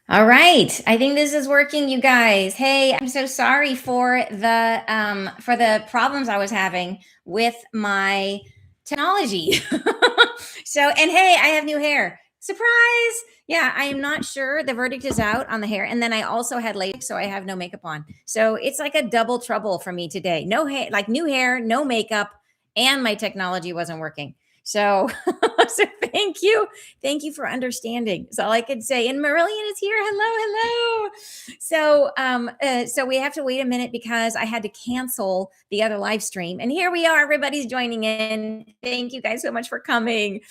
All right. I think this is working, you guys. Hey, I'm so sorry for the problems I was having with my technology. And hey, I have new hair. Surprise! Yeah, I am not sure. The verdict is out on the hair. And then I also had LASIK, so I have no makeup on. So it's like a double trouble for me today. No hair, like new hair, no makeup, and my technology wasn't working. So, so thank you. Thank you for understanding. That's all I could say. And Marillion is here. Hello, hello. So we have to wait a minute because I had to cancel the other live stream, and here we are. Everybody's joining in. Thank you guys so much for coming.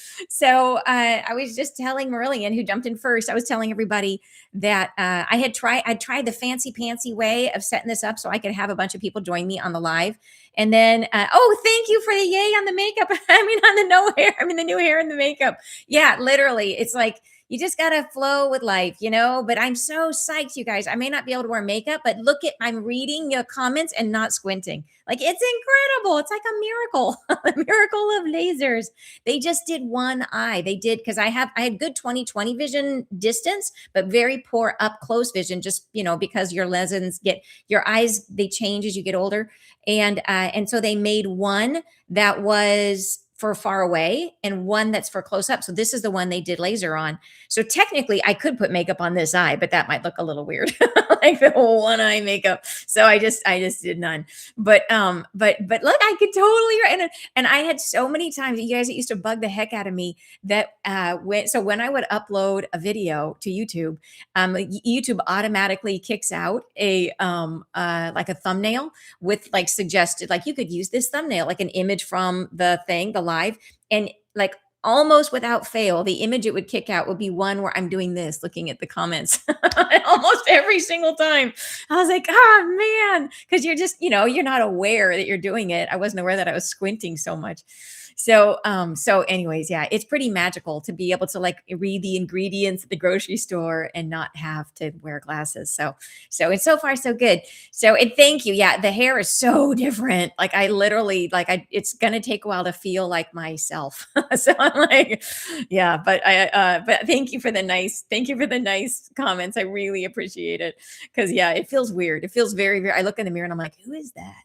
I was just telling Marillion, who jumped in first. I was telling everybody that I tried the fancy pantsy way of setting this up so I could have a bunch of people join me on the live. And then, oh, thank you for the yay on the makeup. I mean, on the no hair. I mean, the new hair and the makeup. Yeah, literally. It's like you just got to flow with life, you know? But I'm so psyched, you guys. I may not be able to wear makeup, but I'm reading your comments and not squinting. Like it's incredible. It's like a miracle, a miracle of lasers. They just did one eye. They did because I had good 20/20 vision distance, but very poor up close vision, just, because your lenses your eyes, they change as you get older. And so they made one that was for far away and one that's for close up. So this is the one they did laser on. So technically I could put makeup on this eye, but that might look a little weird, like the whole one eye makeup. So I just did none. But look, I could totally, and I had so many times, you guys, it used to bug the heck out of me that when I would upload a video to YouTube, YouTube automatically kicks out a like a thumbnail with like suggested, like you could use this thumbnail, like an image from the live, and like almost without fail, the image it would kick out would be one where I'm doing this, looking at the comments almost every single time. I was like, oh man, because you're just, you're not aware that you're doing it. I wasn't aware that I was squinting so much. So anyways, yeah, it's pretty magical to be able to like read the ingredients at the grocery store and not have to wear glasses. So it's so far so good. So and thank you. Yeah, the hair is so different. Like I literally it's gonna take a while to feel like myself. So I'm like, yeah, but thank you for the nice comments. I really appreciate it. Cause yeah, it feels weird. It feels very, very I look in the mirror and I'm like, who is that?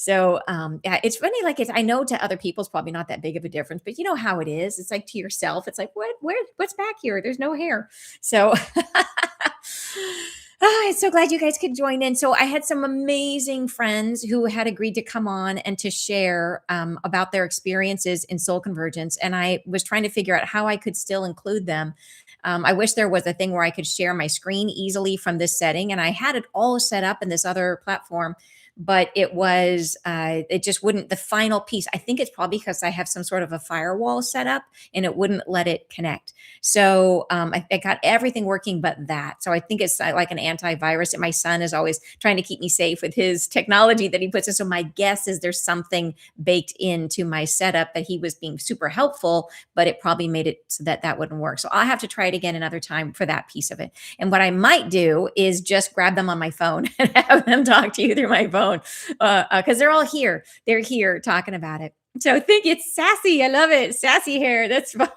Yeah, it's funny. Like I know to other people it's probably not that big of a difference, but you know how it is. It's like to yourself, it's like, what's back here? There's no hair. So I'm so glad you guys could join in. So I had some amazing friends who had agreed to come on and to share about their experiences in soul convergence. And I was trying to figure out how I could still include them. I wish there was a thing where I could share my screen easily from this setting. And I had it all set up in this other platform, but it just wouldn't, the final piece. I think it's probably because I have some sort of a firewall set up and it wouldn't let it connect. So I got everything working but that. So I think it's like an antivirus. And my son is always trying to keep me safe with his technology that he puts in. So my guess is there's something baked into my setup that he was being super helpful, but it probably made it so that that wouldn't work. So I'll have to try it again another time for that piece of it. And what I might do is just grab them on my phone and have them talk to you through my phone because they're all here. They're here talking about it. So I think it's sassy. I love it. Sassy hair. That's fun.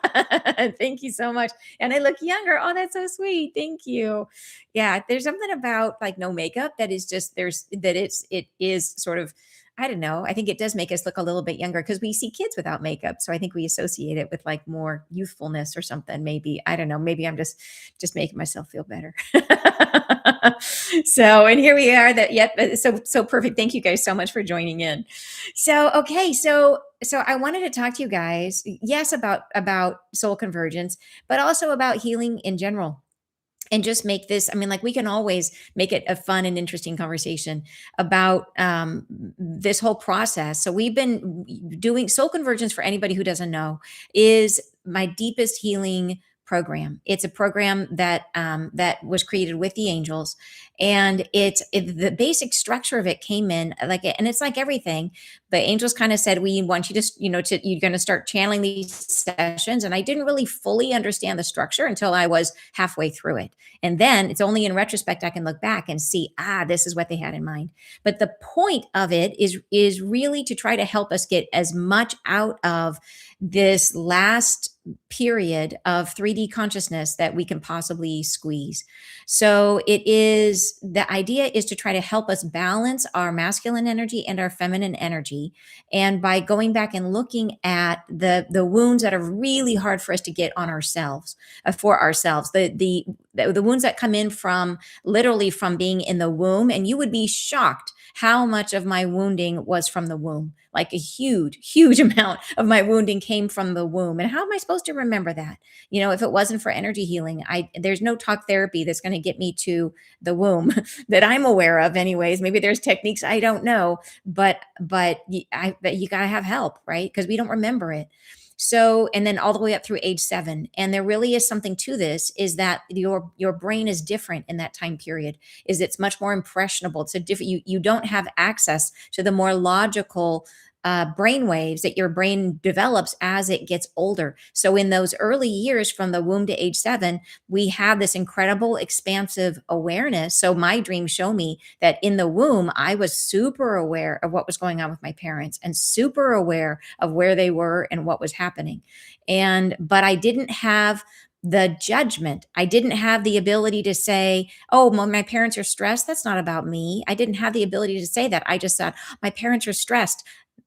Thank you so much. And I look younger. Oh, that's so sweet. Thank you. Yeah, there's something about like no makeup that is just it is sort of, I don't know. I think it does make us look a little bit younger because we see kids without makeup. So I think we associate it with like more youthfulness or something. Maybe, I don't know. Maybe I'm just making myself feel better. And here we are that yet. So perfect. Thank you guys so much for joining in. Okay. So I wanted to talk to you guys, yes, about soul convergence, but also about healing in general. And just make this, I mean, like we can always make it a fun and interesting conversation about this whole process. So we've been doing soul convergence, for anybody who doesn't know, is my deepest healing program. It's a program that was created with the angels, and the basic structure of it came in like, and it's like everything, The angels kind of said, we want you to, you're going to start channeling these sessions. And I didn't really fully understand the structure until I was halfway through it. And then it's only in retrospect I can look back and see, this is what they had in mind. But the point of it is really to try to help us get as much out of this last period of 3D consciousness that we can possibly squeeze. So the idea is to try to help us balance our masculine energy and our feminine energy. And by going back and looking at the wounds that are really hard for us to get on ourselves, for ourselves, the wounds that come in from literally from being in the womb. And you would be shocked how much of my wounding was from the womb. Like a huge, huge amount of my wounding came from the womb. And how am I supposed to remember that? If it wasn't for energy healing, there's no talk therapy that's going to get me to the womb that I'm aware of anyways. Maybe there's techniques I don't know, but you got to have help, right? Because we don't remember it. So, and then all the way up through age 7. And there really is something to this, is that your brain is different in that time period, is it's much more impressionable. It's a different, you don't have access to the more logical brain waves that your brain develops as it gets older. So in those early years from the womb to age 7, we have this incredible expansive awareness. So my dreams show me that in the womb, I was super aware of what was going on with my parents and super aware of where they were and what was happening. But I didn't have the judgment. I didn't have the ability to say, oh, my parents are stressed. That's not about me. I didn't have the ability to say that. I just thought, my parents are stressed.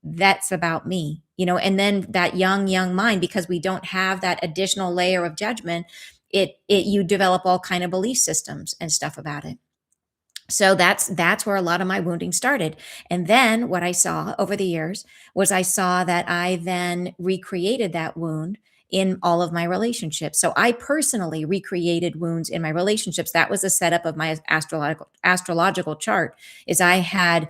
That's about me, and then that young mind, because we don't have that additional layer of judgment, you develop all kind of belief systems and stuff about it. So that's where a lot of my wounding started. And then what I saw over the years was I saw that I then recreated that wound in all of my relationships. So I personally recreated wounds in my relationships. That was the setup of my astrological chart. Is I had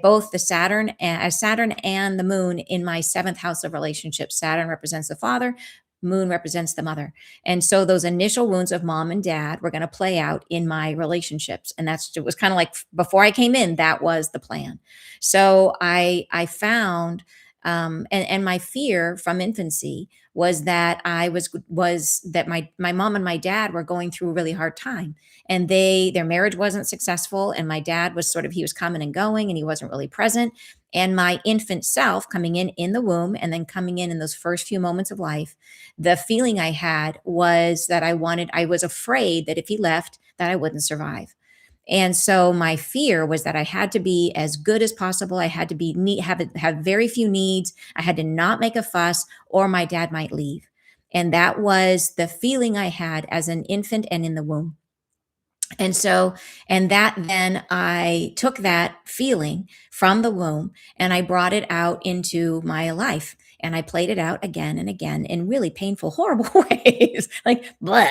both the Saturn and the moon in my 7th house of relationships. Saturn represents the father, moon represents the mother. And so those initial wounds of mom and dad were going to play out in my relationships. And it was kind of like before I came in, that was the plan. So I found, and my fear from infancy was that that my mom and my dad were going through a really hard time, and their marriage wasn't successful. And my dad was he was coming and going, and he wasn't really present. And my infant self coming in the womb, and then coming in those first few moments of life, the feeling I had was that I was afraid that if he left, that I wouldn't survive. And so my fear was that I had to be as good as possible. I had to have very few needs. I had to not make a fuss, or my dad might leave. And that was the feeling I had as an infant and in the womb. And then I took that feeling from the womb and I brought it out into my life, and I played it out again and again in really painful, horrible ways. Like, blah.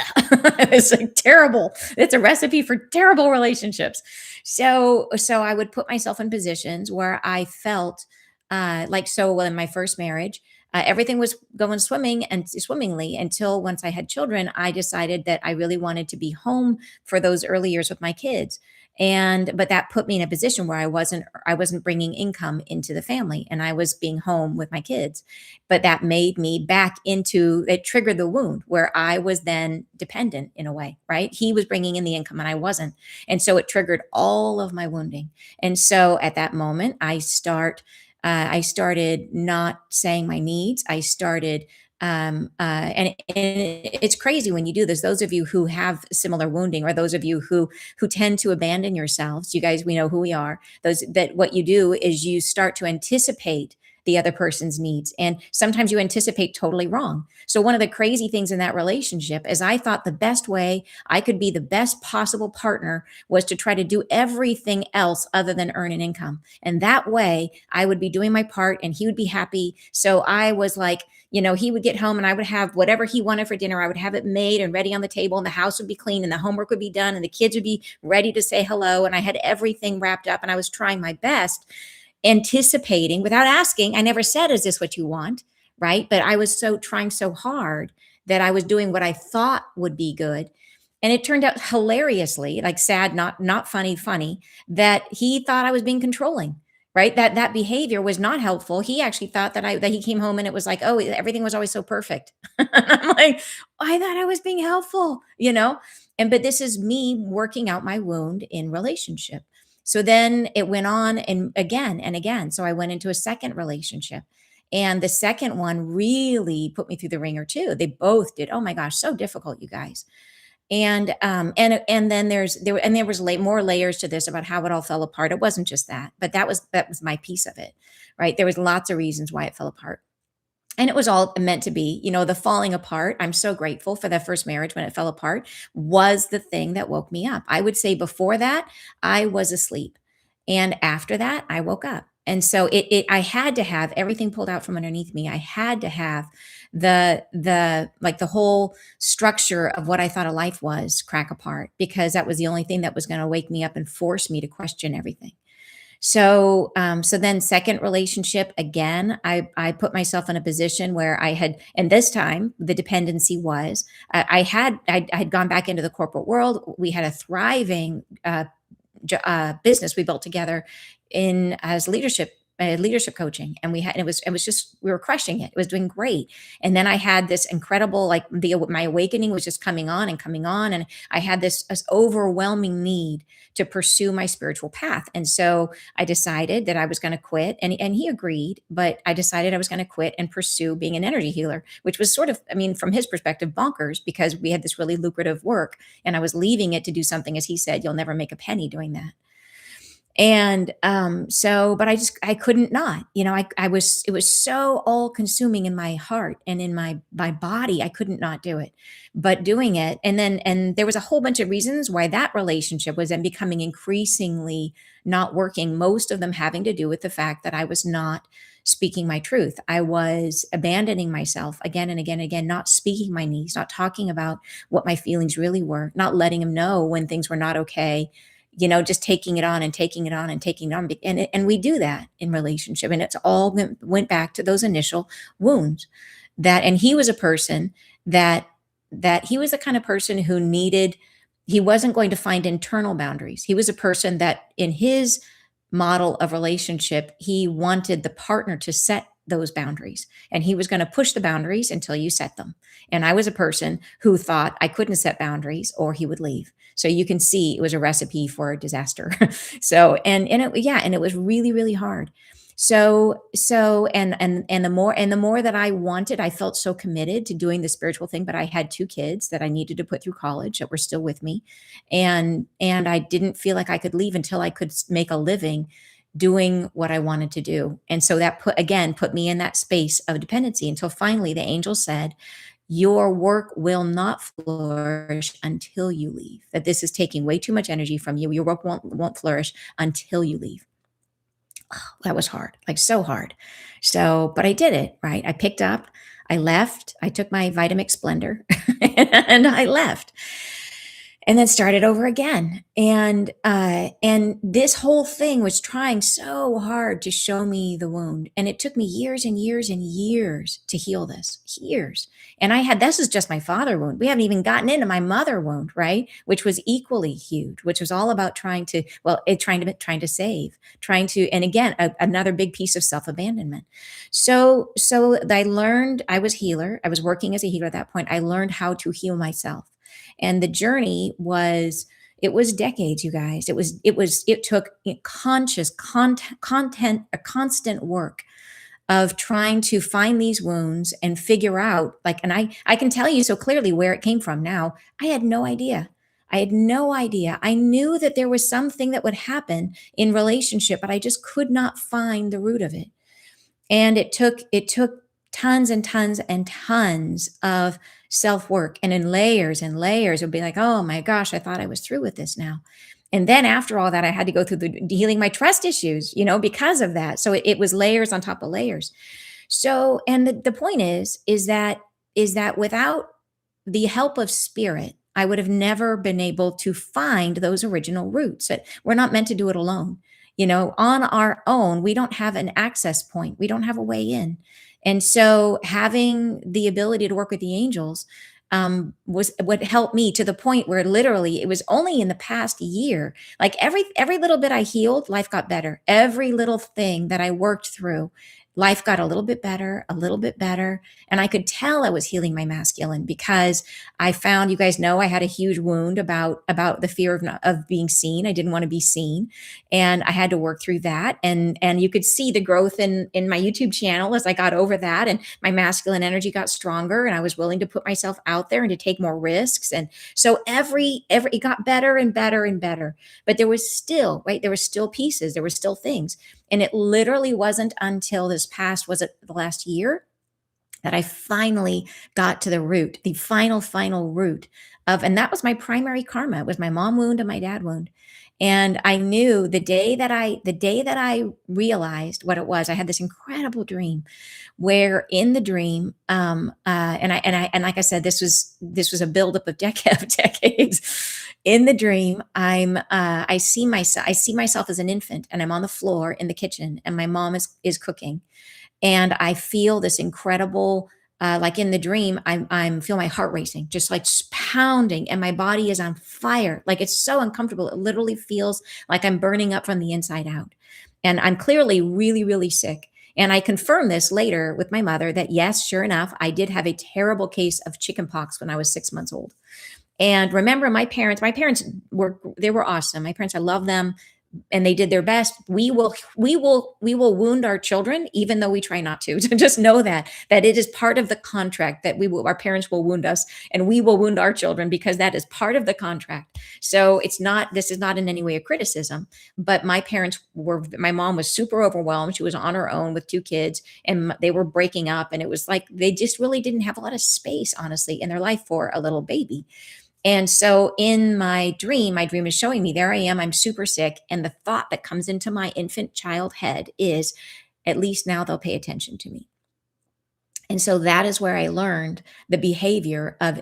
It's like terrible. It's a recipe for terrible relationships. So I would put myself in positions where I felt in my first marriage, everything was going swimmingly until once I had children, I decided that I really wanted to be home for those early years with my kids. But that put me in a position where I wasn't bringing income into the family, and I was being home with my kids. But that made me it triggered the wound where I was then dependent in a way, right? He was bringing in the income and I wasn't. And so it triggered all of my wounding. And so at that moment, I started not saying my needs. I started, and it's crazy when you do this. Those of you who have similar wounding, or those of you who tend to abandon yourselves, you guys, we know who we are. What you do is you start to anticipate the other person's needs. And sometimes you anticipate totally wrong. So one of the crazy things in that relationship is I thought the best way I could be the best possible partner was to try to do everything else other than earn an income. And that way I would be doing my part and he would be happy. So I was like, he would get home and I would have whatever he wanted for dinner. I would have it made and ready on the table, and the house would be clean and the homework would be done and the kids would be ready to say hello. And I had everything wrapped up and I was trying my best, anticipating without asking. I never said, is this what you want? Right. But I was trying so hard that I was doing what I thought would be good. And it turned out hilariously, like sad, not funny, that he thought I was being controlling. right? That behavior was not helpful. He actually thought that he came home and it was like, oh, everything was always so perfect. And I'm like, I thought I was being helpful, you know? And but this is me working out my wound in relationship. So then it went on and again and again. So I went into a second relationship. And the second one really put me through the ringer too. They both did. Oh my gosh, so difficult, you guys. And then there was more layers to this about how it all fell apart. It wasn't just that, but that was my piece of it, right? There was lots of reasons why it fell apart. And it was all meant to be, the falling apart. I'm so grateful for that first marriage when it fell apart was the thing that woke me up. I would say before that, I was asleep. And after that, I woke up. And so I had to have everything pulled out from underneath me. I had to have the whole structure of what I thought a life was crack apart because that was the only thing that was going to wake me up and force me to question everything. So then second relationship again, I put myself in a position where I had, and this time the dependency was, I had gone back into the corporate world. We had a thriving business we built together in as leadership coaching, and it was just we were crushing it. It was doing great. And then I had this incredible, like, my awakening was just coming on and coming on, and I had this overwhelming need to pursue my spiritual path. And so I decided that I was going to quit, and he agreed, but I decided I was going to quit and pursue being an energy healer, which was sort of, I mean, from his perspective, bonkers, because we had this really lucrative work and I was leaving it to do something, as he said, you'll never make a penny doing that. And but I couldn't not, it was so all consuming in my heart and in my body. I couldn't not do it, but doing it. And there was a whole bunch of reasons why that relationship was then becoming increasingly not working. Most of them having to do with the fact that I was not speaking my truth. I was abandoning myself again and again and again, not speaking my needs, not talking about what my feelings really were, not letting him know when things were not okay, just taking it on and taking it on and taking it on. And we do that in relationship. And it's all went back to those initial wounds and he was a person that he was the kind of person who he wasn't going to find internal boundaries. He was a person that in his model of relationship, he wanted the partner to set those boundaries, and he was going to push the boundaries until you set them. And I was a person who thought I couldn't set boundaries or he would leave. So you can see it was a recipe for disaster. And it was really, really hard. And the more that I wanted, I felt so committed to doing the spiritual thing, but I had two kids that I needed to put through college that were still with me. And I didn't feel like I could leave until I could make a living doing what I wanted to do. And so that put me in that space of dependency until finally the angel said, your work will not flourish until you leave. That this is taking way too much energy from you. Your work won't flourish until you leave. Oh, that was hard, like so hard. So, but I did it, right? I picked up, I left, I took my Vitamix blender and I left and then started over again. And this whole thing was trying so hard to show me the wound. And it took me years and years and years to heal this, years. And this is just my father wound. We haven't even gotten into my mother wound, right? Which was equally huge, which was all about trying to save, and again, another big piece of self-abandonment. So I learned, I was healer. I was working as a healer at that point. I learned how to heal myself. And the journey it was decades, you guys. It took conscious a constant work of trying to find these wounds and figure out, and I can tell you so clearly where it came from now. I had no idea. I knew that there was something that would happen in relationship, but I just could not find the root of it. And it took tons and tons and tons of self-work, and in layers and layers. It would be like, oh my gosh, I thought I was through with this now. And then after all that, I had to go through the healing my trust issues, because of that. So it was layers on top of layers. So, and the point is that without the help of spirit, I would have never been able to find those original roots. That we're not meant to do it alone. On our own, we don't have an access point. We don't have a way in. And so having the ability to work with the angels was what helped me to the point where literally it was only in the past year, like every little bit I healed, life got better. Every little thing that I worked through, life got a little bit better, a little bit better. And I could tell I was healing my masculine because I found, you guys know, I had a huge wound about the fear of of being seen. I didn't want to be seen, and I had to work through that. And you could see the growth in my YouTube channel as I got over that, and my masculine energy got stronger, and I was willing to put myself out there and to take more risks. And so every it got better and better and better. But there was still, right, there were still pieces, there were still things. And it literally wasn't until this past, was it the last year, that I finally got to the root, the final root of, and that was my primary karma. It was my mom wound and my dad wound. And I knew the day that I realized what it was, I had this incredible dream where in the dream, and like I said, this was a buildup of decades. In the dream, I see myself as an infant, and I'm on the floor in the kitchen, and my mom is cooking, and I feel this incredible, like in the dream, I'm feel my heart racing, just like pounding, and my body is on fire. Like it's so uncomfortable. It literally feels like I'm burning up from the inside out, and I'm clearly really, really sick. And I confirmed this later with my mother that yes, sure enough, I did have a terrible case of chickenpox when I was 6 months old. And remember, my parents were awesome. My parents, I love them, and they did their best. We will wound our children even though we try not to. So just know that it is part of the contract that our parents will wound us, and we will wound our children, because that is part of the contract. So this is not in any way a criticism, but my mom was super overwhelmed. She was on her own with two kids, and they were breaking up, and it was like they just really didn't have a lot of space, honestly, in their life for a little baby. And so in my dream is showing me, there I am, I'm super sick. And the thought that comes into my infant child head is, at least now they'll pay attention to me. And so that is where I learned the behavior of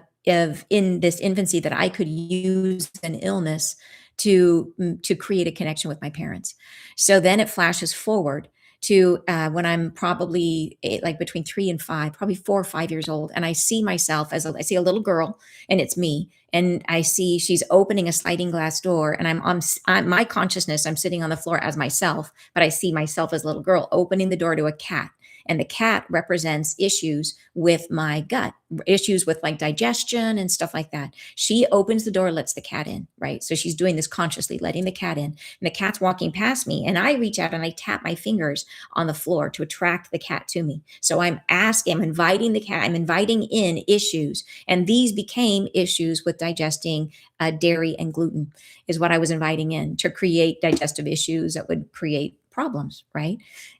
in this infancy, that I could use an illness to create a connection with my parents. So then it flashes forward to when I'm probably like between 3 and 5, probably 4 or 5 years old, and I see myself I see a little girl, and it's me, and I see she's opening a sliding glass door, and I'm my consciousness, I'm sitting on the floor as myself, but I see myself as a little girl opening the door to a cat. And the cat represents issues with my gut, issues with like digestion and stuff like that. She opens the door, lets the cat in, right? So she's doing this consciously, letting the cat in. And the cat's walking past me, and I reach out and I tap my fingers on the floor to attract the cat to me. So I'm inviting the cat, I'm inviting in issues. And these became issues with digesting dairy and gluten, is what I was inviting in to create digestive issues that would create problems, right?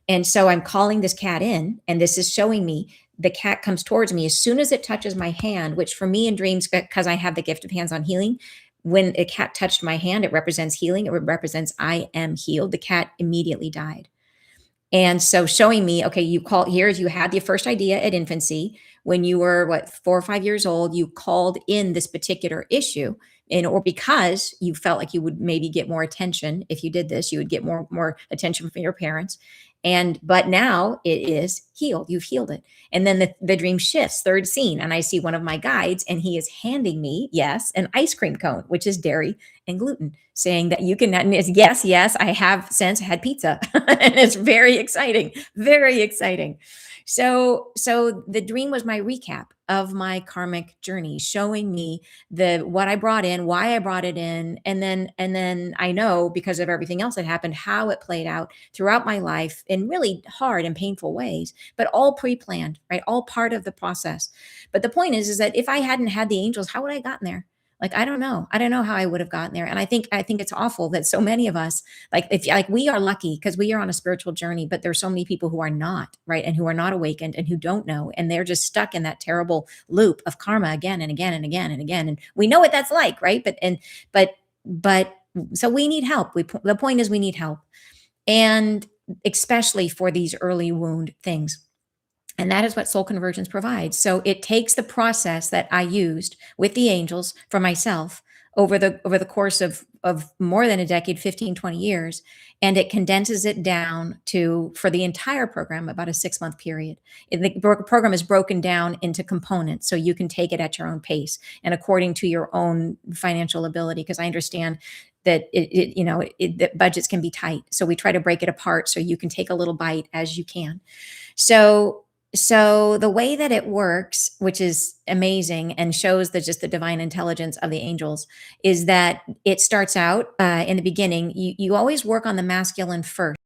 And so I'm calling this cat in, and this is showing me, the cat comes towards me as soon as it touches my hand, which for me in dreams, because I have the gift of hands-on healing, when a cat touched my hand, it represents healing. It represents I am healed. The cat immediately died. And so showing me, okay, you had the first idea at infancy. When you were, what, 4 or 5 years old, you called in this particular issue. Or because you felt like you would maybe get more attention if you did this, you would get more attention from your parents. But now it is healed. You've healed it. And then the dream shifts, third scene, and I see one of my guides, and he is handing me, yes, an ice cream cone, which is dairy and gluten, saying that you can, and yes, I have since had pizza. And it's very exciting, very exciting. So the dream was my recap of my karmic journey, showing me what I brought in, why I brought it in, and then I know, because of everything else that happened, how it played out throughout my life in really hard and painful ways, but all pre-planned, right? All part of the process. But the point is that if I hadn't had the angels, how would I have gotten there? Like, I don't know. I don't know how I would have gotten there. And I think it's awful that so many of us, like, if like, we are lucky because we are on a spiritual journey, but there's so many people who are not, right? And who are not awakened and who don't know. And they're just stuck in that terrible loop of karma again and again and again and again. And we know what that's like, right? But so we need help. The point is, we need help. And especially for these early wound things. And that is what Soul Convergence provides. So it takes the process that I used with the angels for myself over the course of more than a decade, 15, 20 years, and it condenses it down to, for the entire program, about a 6-month period. The program is broken down into components so you can take it at your own pace and according to your own financial ability, because I understand that that budgets can be tight. So we try to break it apart so you can take a little bite as you can. So the way that it works, which is amazing and shows the just the divine intelligence of the angels, is that it starts out in the beginning. You always work on the masculine first.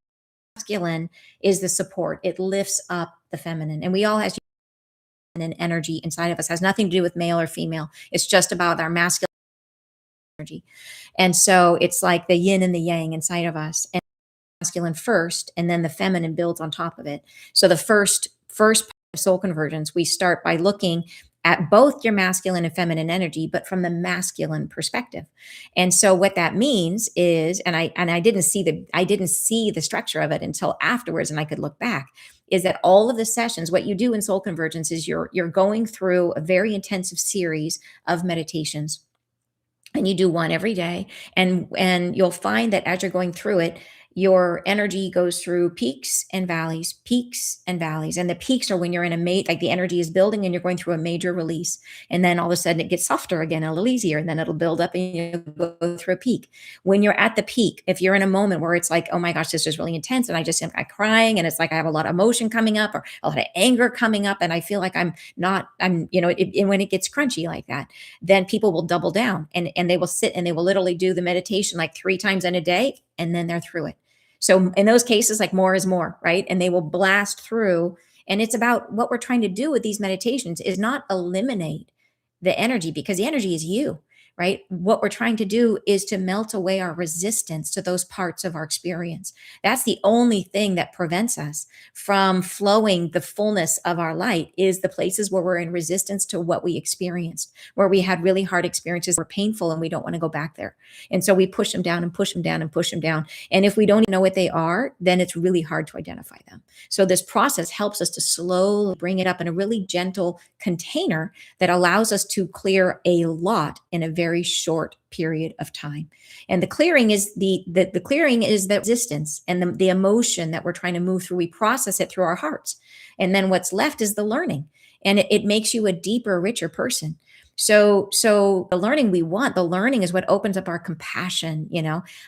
Masculine is the support. It lifts up the feminine, and we all have an energy inside of us. It has nothing to do with male or female. It's just about our masculine energy, and so it's like the yin and the yang inside of us. And masculine first, and then the feminine builds on top of it. So the first part of Soul Convergence, we start by looking at both your masculine and feminine energy, but from the masculine perspective. And so what that means is, and I didn't see the structure of it until afterwards, and I could look back, is that all of the sessions, what you do in Soul Convergence is you're going through a very intensive series of meditations, and you do one every day, and you'll find that as you're going through it, your energy goes through peaks and valleys. And the peaks are when you're in like the energy is building and you're going through a major release, and then all of a sudden it gets softer again, a little easier, and then it'll build up and you go through a peak. When you're at the peak, if you're in a moment where it's like, oh my gosh, this is really intense, and I just am crying, and it's like I have a lot of emotion coming up or a lot of anger coming up, and I feel like I'm and when it gets crunchy like that, then people will double down, and they will sit and they will literally do the meditation like 3 times in a day, and then they're through it. So in those cases, like more is more, right? And they will blast through. And it's about what we're trying to do with these meditations is not eliminate the energy, because the energy is you, right? What we're trying to do is to melt away our resistance to those parts of our experience. That's the only thing that prevents us from flowing the fullness of our light, is the places where we're in resistance to what we experienced, where we had really hard experiences that were painful and we don't want to go back there. And so we push them down and push them down and push them down. And if we don't even know what they are, then it's really hard to identify them. So this process helps us to slowly bring it up in a really gentle container that allows us to clear a lot in a very short period of time. And the clearing is the clearing is the resistance and the emotion that we're trying to move through. We process it through our hearts, and then what's left is the learning, and it makes you a deeper, richer person. So the learning we want, the learning is what opens up our compassion.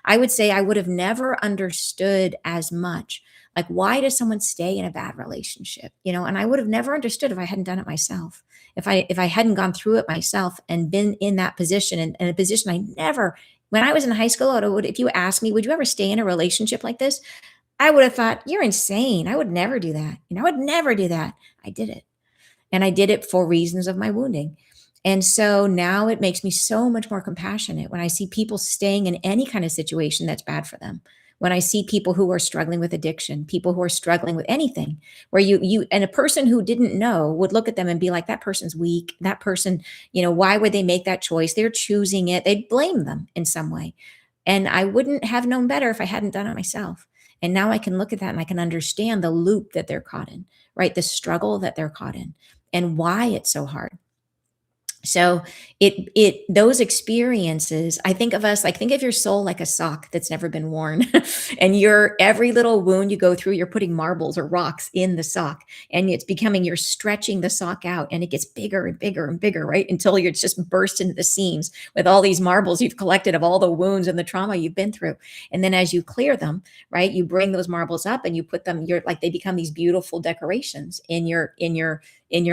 I would say I would have never understood as much, like, why does someone stay in a bad relationship? And I would have never understood if I hadn't done it myself. If I hadn't gone through it myself and been in that position, and a position I never, when I was in high school, if you asked me, would you ever stay in a relationship like this? I would have thought, you're insane. I would never do that. I would never do that. I did it. And I did it for reasons of my wounding. And so now it makes me so much more compassionate when I see people staying in any kind of situation that's bad for them. When I see people who are struggling with addiction, people who are struggling with anything, where and a person who didn't know would look at them and be like, that person's weak. That person, why would they make that choice? They're choosing it. They'd blame them in some way. And I wouldn't have known better if I hadn't done it myself. And now I can look at that and I can understand the loop that they're caught in, right? The struggle that they're caught in and why it's so hard. So those experiences, I think of your soul like a sock that's never been worn. And every little wound you go through, you're putting marbles or rocks in the sock, and you're stretching the sock out, and it gets bigger and bigger and bigger, right? Until you're just burst into the seams with all these marbles you've collected of all the wounds and the trauma you've been through. And then as you clear them, right, you bring those marbles up and you put them, they become these beautiful decorations in your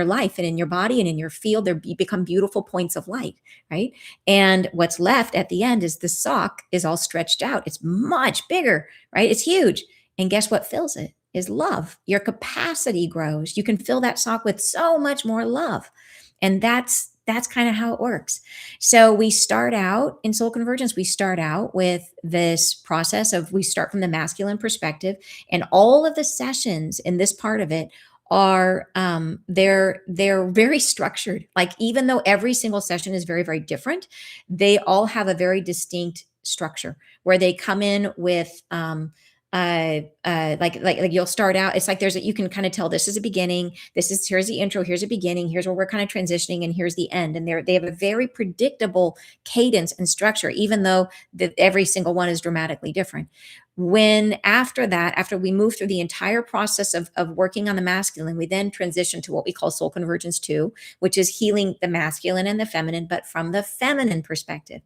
life and in your body and in your field. You become beautiful points of light, right? And what's left at the end is the sock is all stretched out. It's much bigger, right? It's huge. And guess what fills it? Is love. Your capacity grows. You can fill that sock with so much more love. And that's kind of how it works. So we start out in Soul Convergence, we start out with this process we start from the masculine perspective, and all of the sessions in this part of it are they're very structured. Like, even though every single session is very, very different, they all have a very distinct structure where they come in with like you'll start out, it's like you can kind of tell this is a beginning, here's the intro, here's a beginning, here's where we're kind of transitioning, and here's the end. And they have a very predictable cadence and structure, even though every single one is dramatically different. When after that, after we move through the entire process of working on the masculine, we then transition to what we call soul convergence 2, which is healing the masculine and the feminine, but from the feminine perspective.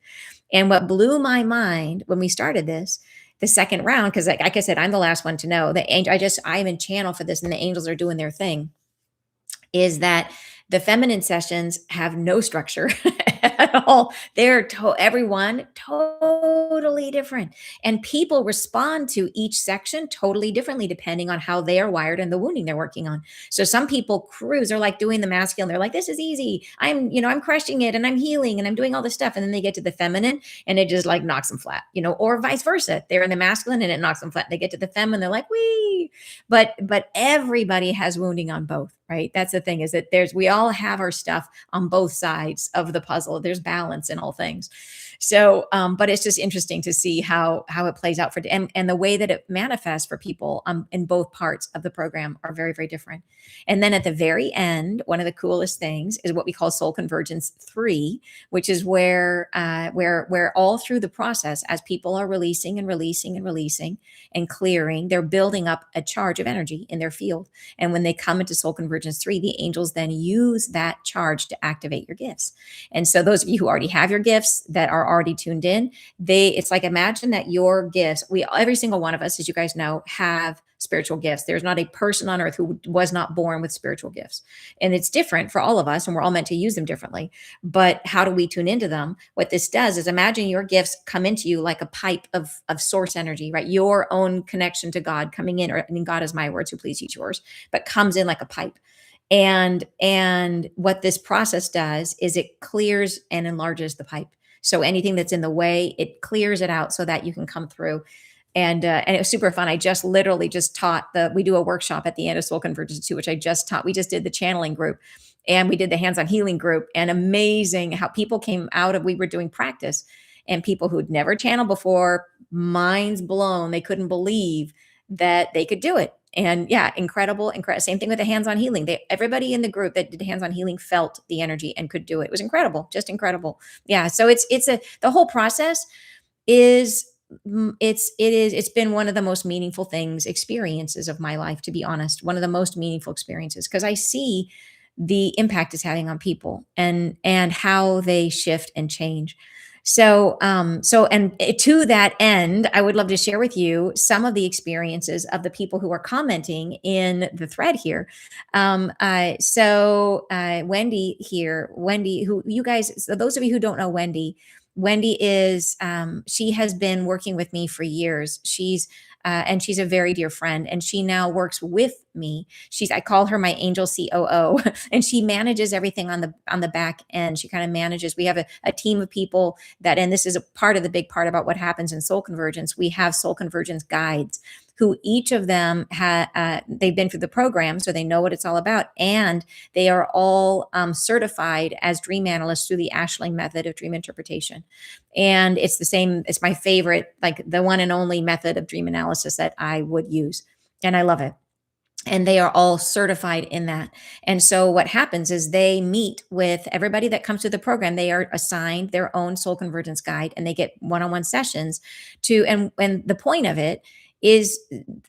And what blew my mind when we started this, the second round, because like I said, I'm the last one to know. The angel, I'm in channel for this, and the angels are doing their thing, is that the feminine sessions have no structure at all. Everyone totally different. And people respond to each section totally differently depending on how they are wired and the wounding they're working on. So some people cruise, they're like doing the masculine, they're like, this is easy. I'm crushing it and I'm healing and I'm doing all this stuff. And then they get to the feminine and it just like knocks them flat, or vice versa. They're in the masculine and it knocks them flat. They get to the feminine, they're like, wee. But everybody has wounding on both, right? That's the thing, is that we all have our stuff on both sides of the puzzle. There's balance in all things. So, but it's just interesting to see how it plays out and the way that it manifests for people in both parts of the program are very, very different. And then at the very end, one of the coolest things is what we call Soul Convergence 3, which is where all through the process, as people are releasing and releasing and releasing and clearing, they're building up a charge of energy in their field. And when they come into Soul Convergence 3, the angels then use that charge to activate your gifts. And so those of you who already have your gifts that are already tuned in, it's like, imagine that your gifts, every single one of us, as you guys know, have spiritual gifts. There's not a person on earth who was not born with spiritual gifts. And it's different for all of us, and we're all meant to use them differently. But how do we tune into them? What this does is, imagine your gifts come into you like a pipe of source energy, right? Your own connection to God coming in, or God is my word, so please use yours, but comes in like a pipe. And what this process does is it clears and enlarges the pipe. So anything that's in the way, it clears it out so that you can come through. And it was super fun. I just literally taught we do a workshop at the end of Soul Convergence 2, which I just taught. We just did the channeling group and we did the hands-on healing group, and amazing how people came out of, we were doing practice, and people who'd never channeled before, minds blown. They couldn't believe that they could do it. And yeah, incredible. Same thing with the hands-on healing. Everybody in the group that did hands-on healing felt the energy and could do it. It was incredible, just incredible. Yeah. So the whole process it's been one of the most meaningful experiences of my life, to be honest, one of the most meaningful experiences, because I see the impact it's having on people and how they shift and change. So, to that end, I would love to share with you some of the experiences of the people who are commenting in the thread here. Wendy here, who you guys, so those of you who don't know Wendy is, she has been working with me for years. And she's a very dear friend, and she now works with me. I call her my angel COO, and she manages everything on the back end. She kind of manages. We have a team of people and this is a part of the big part about what happens in Soul Convergence. We have Soul Convergence guides, who each of them they've been through the program, so they know what it's all about, and they are all certified as dream analysts through the Ashling method of dream interpretation. And it's the same. It's my favorite, like the one and only method of dream analysis that I would use, and I love it. And they are all certified in that. And so what happens is they meet with everybody that comes to the program. They are assigned their own Soul Convergence guide, and they get one-on-one sessions and the point of it is,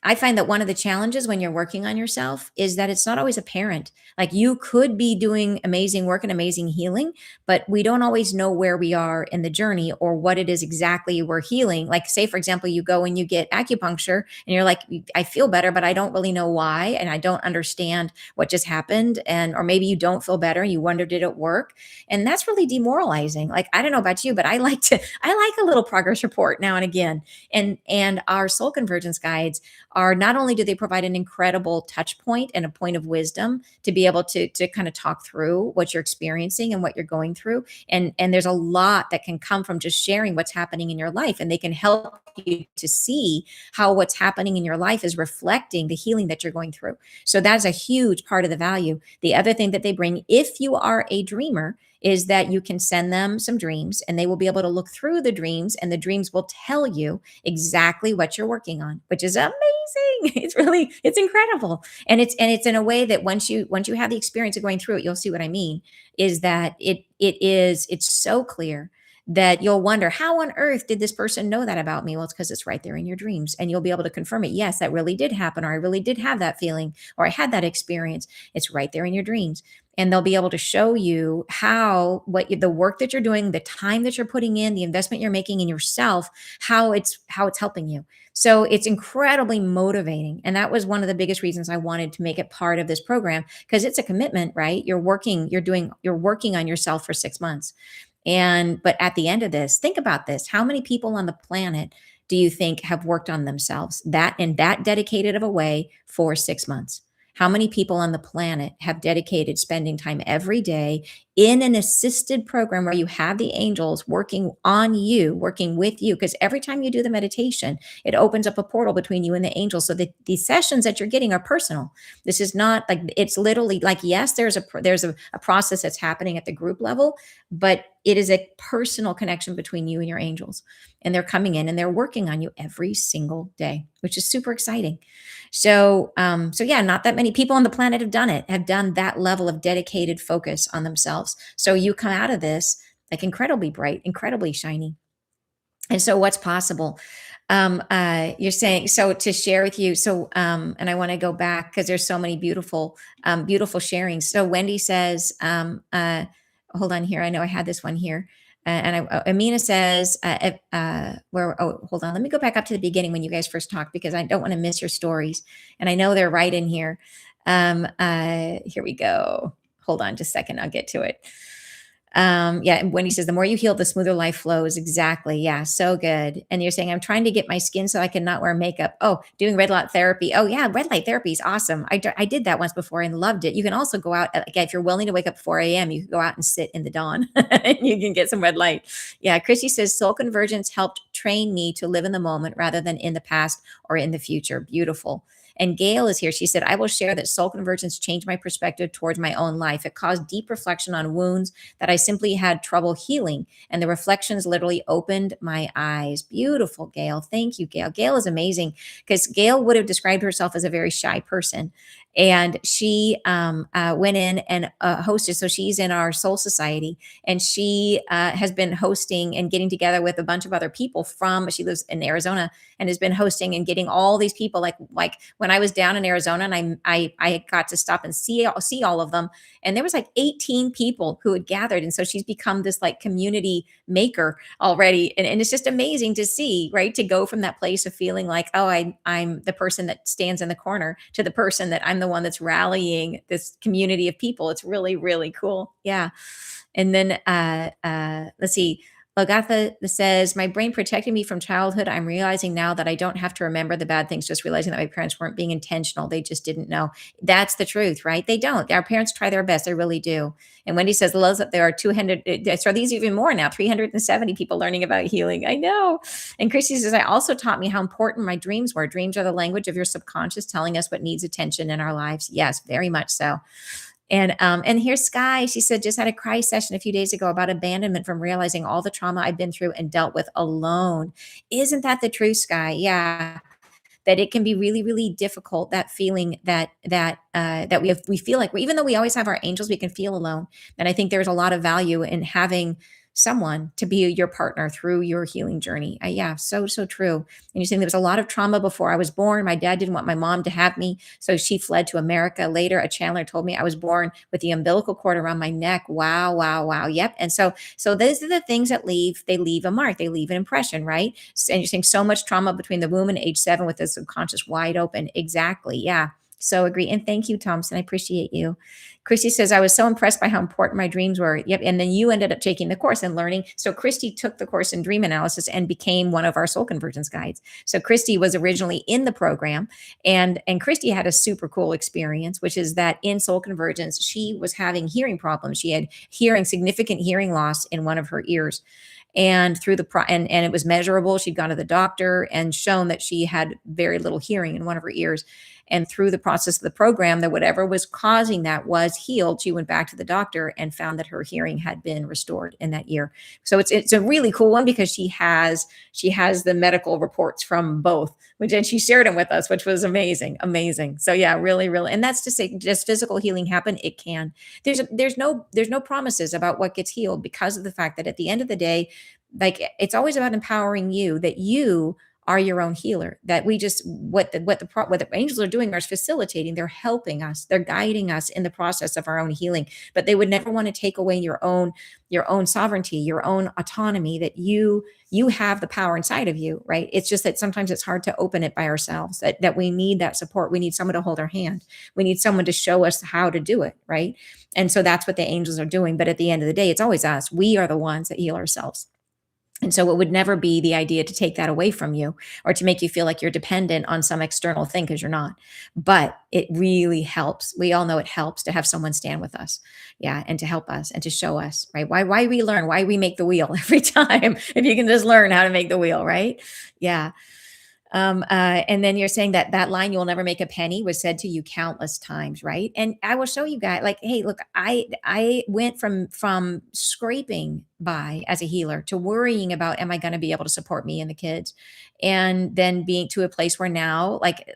I find that one of the challenges when you're working on yourself is that it's not always apparent. Like, you could be doing amazing work and amazing healing, but we don't always know where we are in the journey or what it is exactly we're healing. Like, say, for example, you go and you get acupuncture and you're like, I feel better, but I don't really know why. And I don't understand what just happened. Or maybe you don't feel better and you wonder, did it work? And that's really demoralizing. Like, I don't know about you, but I like a little progress report now and again. And our Soul Convergence guides are, not only do they provide an incredible touch point and a point of wisdom to be able to kind of talk through what you're experiencing and what you're going through. And there's a lot that can come from just sharing what's happening in your life, and they can help you to see how what's happening in your life is reflecting the healing that you're going through. So that's a huge part of the value. The other thing that they bring, if you are a dreamer, is that you can send them some dreams and they will be able to look through the dreams, and the dreams will tell you exactly what you're working on, which is amazing. It's incredible. And it's in a way that once you have the experience of going through it, you'll see what I mean, is that it's so clear that you'll wonder, how on earth did this person know that about me? Well, it's because it's right there in your dreams, and you'll be able to confirm it. Yes, that really did happen, or I really did have that feeling, or I had that experience. It's right there in your dreams. And they'll be able to show you the work that you're doing, the time that you're putting in, the investment you're making in yourself, how it's helping you. So it's incredibly motivating. And that was one of the biggest reasons I wanted to make it part of this program, because it's a commitment, right? You're working on yourself for 6 months. But at the end of this, think about this. How many people on the planet do you think have worked on themselves that in that dedicated of a way for 6 months? How many people on the planet have dedicated spending time every day in an assisted program where you have the angels working on you, working with you? Because every time you do the meditation, it opens up a portal between you and the angels. So that the sessions that you're getting are personal. This is not like, it's literally like, yes, there's a process that's happening at the group level, but it is a personal connection between you and your angels. And they're coming in and they're working on you every single day, which is super exciting. So yeah, not that many people on the planet have done that level of dedicated focus on themselves. So you come out of this like incredibly bright, incredibly shiny. And so what's possible? You're saying, so to share with you. And I want to go back because there's so many beautiful sharings. So Wendy says, hold on here. I know I had this one here. Amina says, hold on. Let me go back up to the beginning when you guys first talked, because I don't want to miss your stories. And I know they're right in here. Here we go. Hold on just a second. I'll get to it. Yeah. And Wendy says, the more you heal, the smoother life flows. Exactly. Yeah. So good. And you're saying, I'm trying to get my skin so I can not wear makeup. Oh, doing red light therapy. Oh yeah. Red light therapy is awesome. I did that once before and loved it. You can also go out, again, if you're willing to wake up at 4 a.m., you can go out and sit in the dawn and you can get some red light. Yeah. Christy says, soul convergence helped train me to live in the moment rather than in the past or in the future. Beautiful. And Gail is here. She said, I will share that soul convergence changed my perspective towards my own life. It caused deep reflection on wounds that I simply had trouble healing. And the reflections literally opened my eyes. Beautiful, Gail. Thank you, Gail. Gail is amazing, because Gail would have described herself as a very shy person. And she went in and hosted. So she's in our Soul Society, and she has been hosting and getting together with a bunch of other people she lives in Arizona, and has been hosting and getting all these people. Like when I was down in Arizona, and I got to stop and see all of them, and there was like 18 people who had gathered. And so she's become this like community maker already. And it's just amazing to see, right? To go from that place of feeling like, oh, I'm the person that stands in the corner, to the person that I'm the one that's rallying this community of people. It's really, really cool. Yeah. And then let's see. Lagatha says, my brain protected me from childhood. I'm realizing now that I don't have to remember the bad things, just realizing that my parents weren't being intentional. They just didn't know. That's the truth, right? They don't. Our parents try their best. They really do. And Wendy says, loves that there are 200, so these even more now, 370 people learning about healing. I know. And Christy says, I also taught me how important my dreams were. Dreams are the language of your subconscious telling us what needs attention in our lives. Yes, very much so. And here's Sky. She said, just had a cry session a few days ago about abandonment from realizing all the trauma I've been through and dealt with alone. Isn't that the truth, Sky? Yeah. That it can be really, really difficult, that feeling that we feel like, even though we always have our angels, we can feel alone. And I think there's a lot of value in having someone to be your partner through your healing journey. Yeah, so true. And you're saying there was a lot of trauma before I was born. My dad didn't want my mom to have me, so she fled to America. Later, a channeler told me I was born with the umbilical cord around my neck. Wow, wow, wow. Yep. And so those are the things that leave a mark. They leave an impression, right? And you're saying so much trauma between the womb and age 7 with the subconscious wide open. Exactly. Yeah. So agree. And thank you, Thompson. I appreciate you. Christy says, I was so impressed by how important my dreams were. Yep. And then you ended up taking the course and learning. So Christy took the course in dream analysis and became one of our soul convergence guides. So Christy was originally in the program, and Christy had a super cool experience, which is that in soul convergence, she was having hearing problems. She had significant hearing loss in one of her ears. And and it was measurable. She'd gone to the doctor and shown that she had very little hearing in one of her ears. And through the process of the program, that whatever was causing that was healed. She went back to the doctor and found that her hearing had been restored in that ear. So it's a really cool one because she has the medical reports from both, which, and she shared them with us, which was amazing, amazing. So yeah, really, really, and that's to say, does physical healing happen? It can. There's no promises about what gets healed because of the fact that at the end of the day, like, it's always about empowering you, that you are your own healer. That we just what the angels are doing is facilitating. They're helping us. They're guiding us in the process of our own healing. But they would never want to take away your own sovereignty, your own autonomy. That you have the power inside of you, right? It's just that sometimes it's hard to open it by ourselves. That we need that support. We need someone to hold our hand. We need someone to show us how to do it, right? And so that's what the angels are doing. But at the end of the day, it's always us. We are the ones that heal ourselves. And so it would never be the idea to take that away from you or to make you feel like you're dependent on some external thing, because you're not. But it really helps. We all know it helps to have someone stand with us. Yeah. And to help us and to show us, right? Why we learn, why we make the wheel every time. If you can just learn how to make the wheel, right? Yeah. And then you're saying that that line, "You'll never make a penny," was said to you countless times, right? And I will show you guys, like, hey, look, I went from scraping by as a healer to worrying about, am I going to be able to support me and the kids, and then being to a place where now, like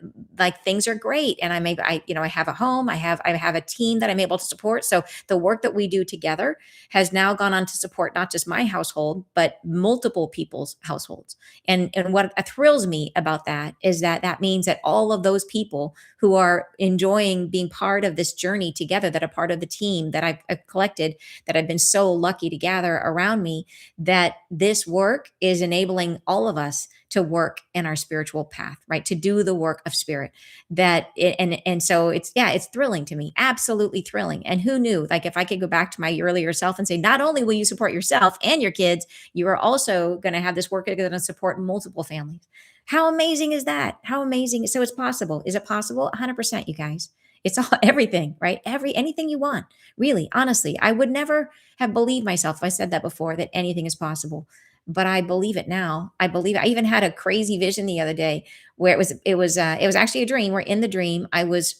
things are great, and I have a home, I have a team that I'm able to support. So the work that we do together has now gone on to support not just my household, but multiple people's households. And what thrills me about that is that that means that all of those people who are enjoying being part of this journey together, that are part of the team that I've collected, that I've been so lucky to gather around me, that this work is enabling all of us to work in our spiritual path, right? To do the work of spirit. And so it's thrilling to me, absolutely thrilling. And who knew? Like, if I could go back to my earlier self and say, not only will you support yourself and your kids, you are also going to have this work that's going to support multiple families. How amazing is that? How amazing. So it's possible. Is it possible? 100%, you guys. It's all everything, right? Anything you want. Really, honestly, I would never have believed myself if I said that before, that anything is possible. But I believe it now. I believe it. I even had a crazy vision the other day where it was actually a dream, where in the dream I was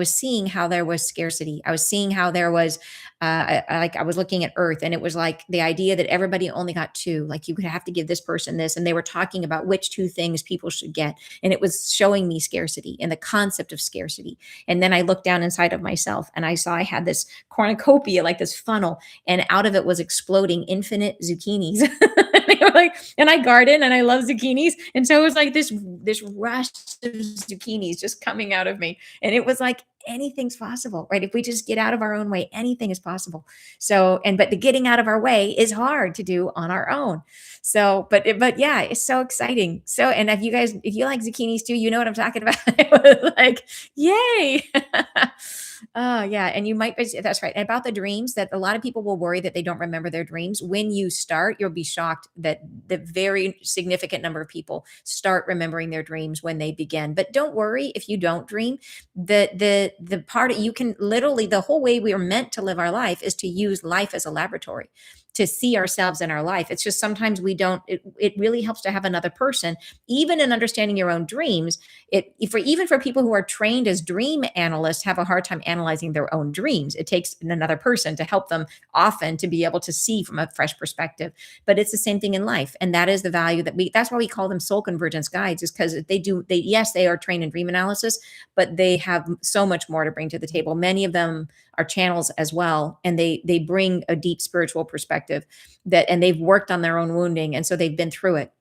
seeing how there was scarcity. I was seeing how there was, like, I was looking at Earth, and it was like the idea that everybody only got two. Like, you could have to give this person this, and they were talking about which two things people should get, and it was showing me scarcity and the concept of scarcity. And then I looked down inside of myself, and I saw I had this cornucopia, like this funnel, and out of it was exploding infinite zucchinis. They were like, and I garden and I love zucchinis, and so it was like this rush of zucchinis just coming out of me. And it was like, anything's possible, right? If we just get out of our own way, anything is possible. So, but the getting out of our way is hard to do on our own. So, but yeah, it's so exciting. So, and if you like zucchinis too, you know what I'm talking about. It was like, yay. Oh yeah. And you might, that's right. And about the dreams, that a lot of people will worry that they don't remember their dreams. When you start, you'll be shocked that the very significant number of people start remembering their dreams when they begin. But don't worry if you don't dream. The part, you can literally, the whole way we are meant to live our life is to use life as a laboratory, to see ourselves in our life. It's just sometimes we don't, it really helps to have another person, even in understanding your own dreams. Even for people who are trained as dream analysts, have a hard time analyzing their own dreams. It takes another person to help them, often, to be able to see from a fresh perspective. But it's the same thing in life. And that is the value that's why we call them soul convergence guides, is because yes, they are trained in dream analysis, but they have so much more to bring to the table. Many of them are channels as well. And they bring a deep spiritual perspective, and they've worked on their own wounding. And so they've been through it.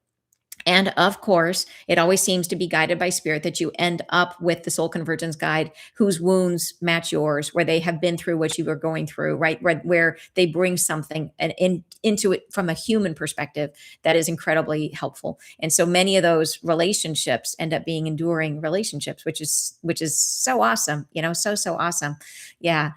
And of course, it always seems to be guided by spirit, that you end up with the soul convergence guide whose wounds match yours, where they have been through what you were going through, right? Where they bring something into it from a human perspective that is incredibly helpful. And so many of those relationships end up being enduring relationships, which is so awesome, so awesome. Yeah.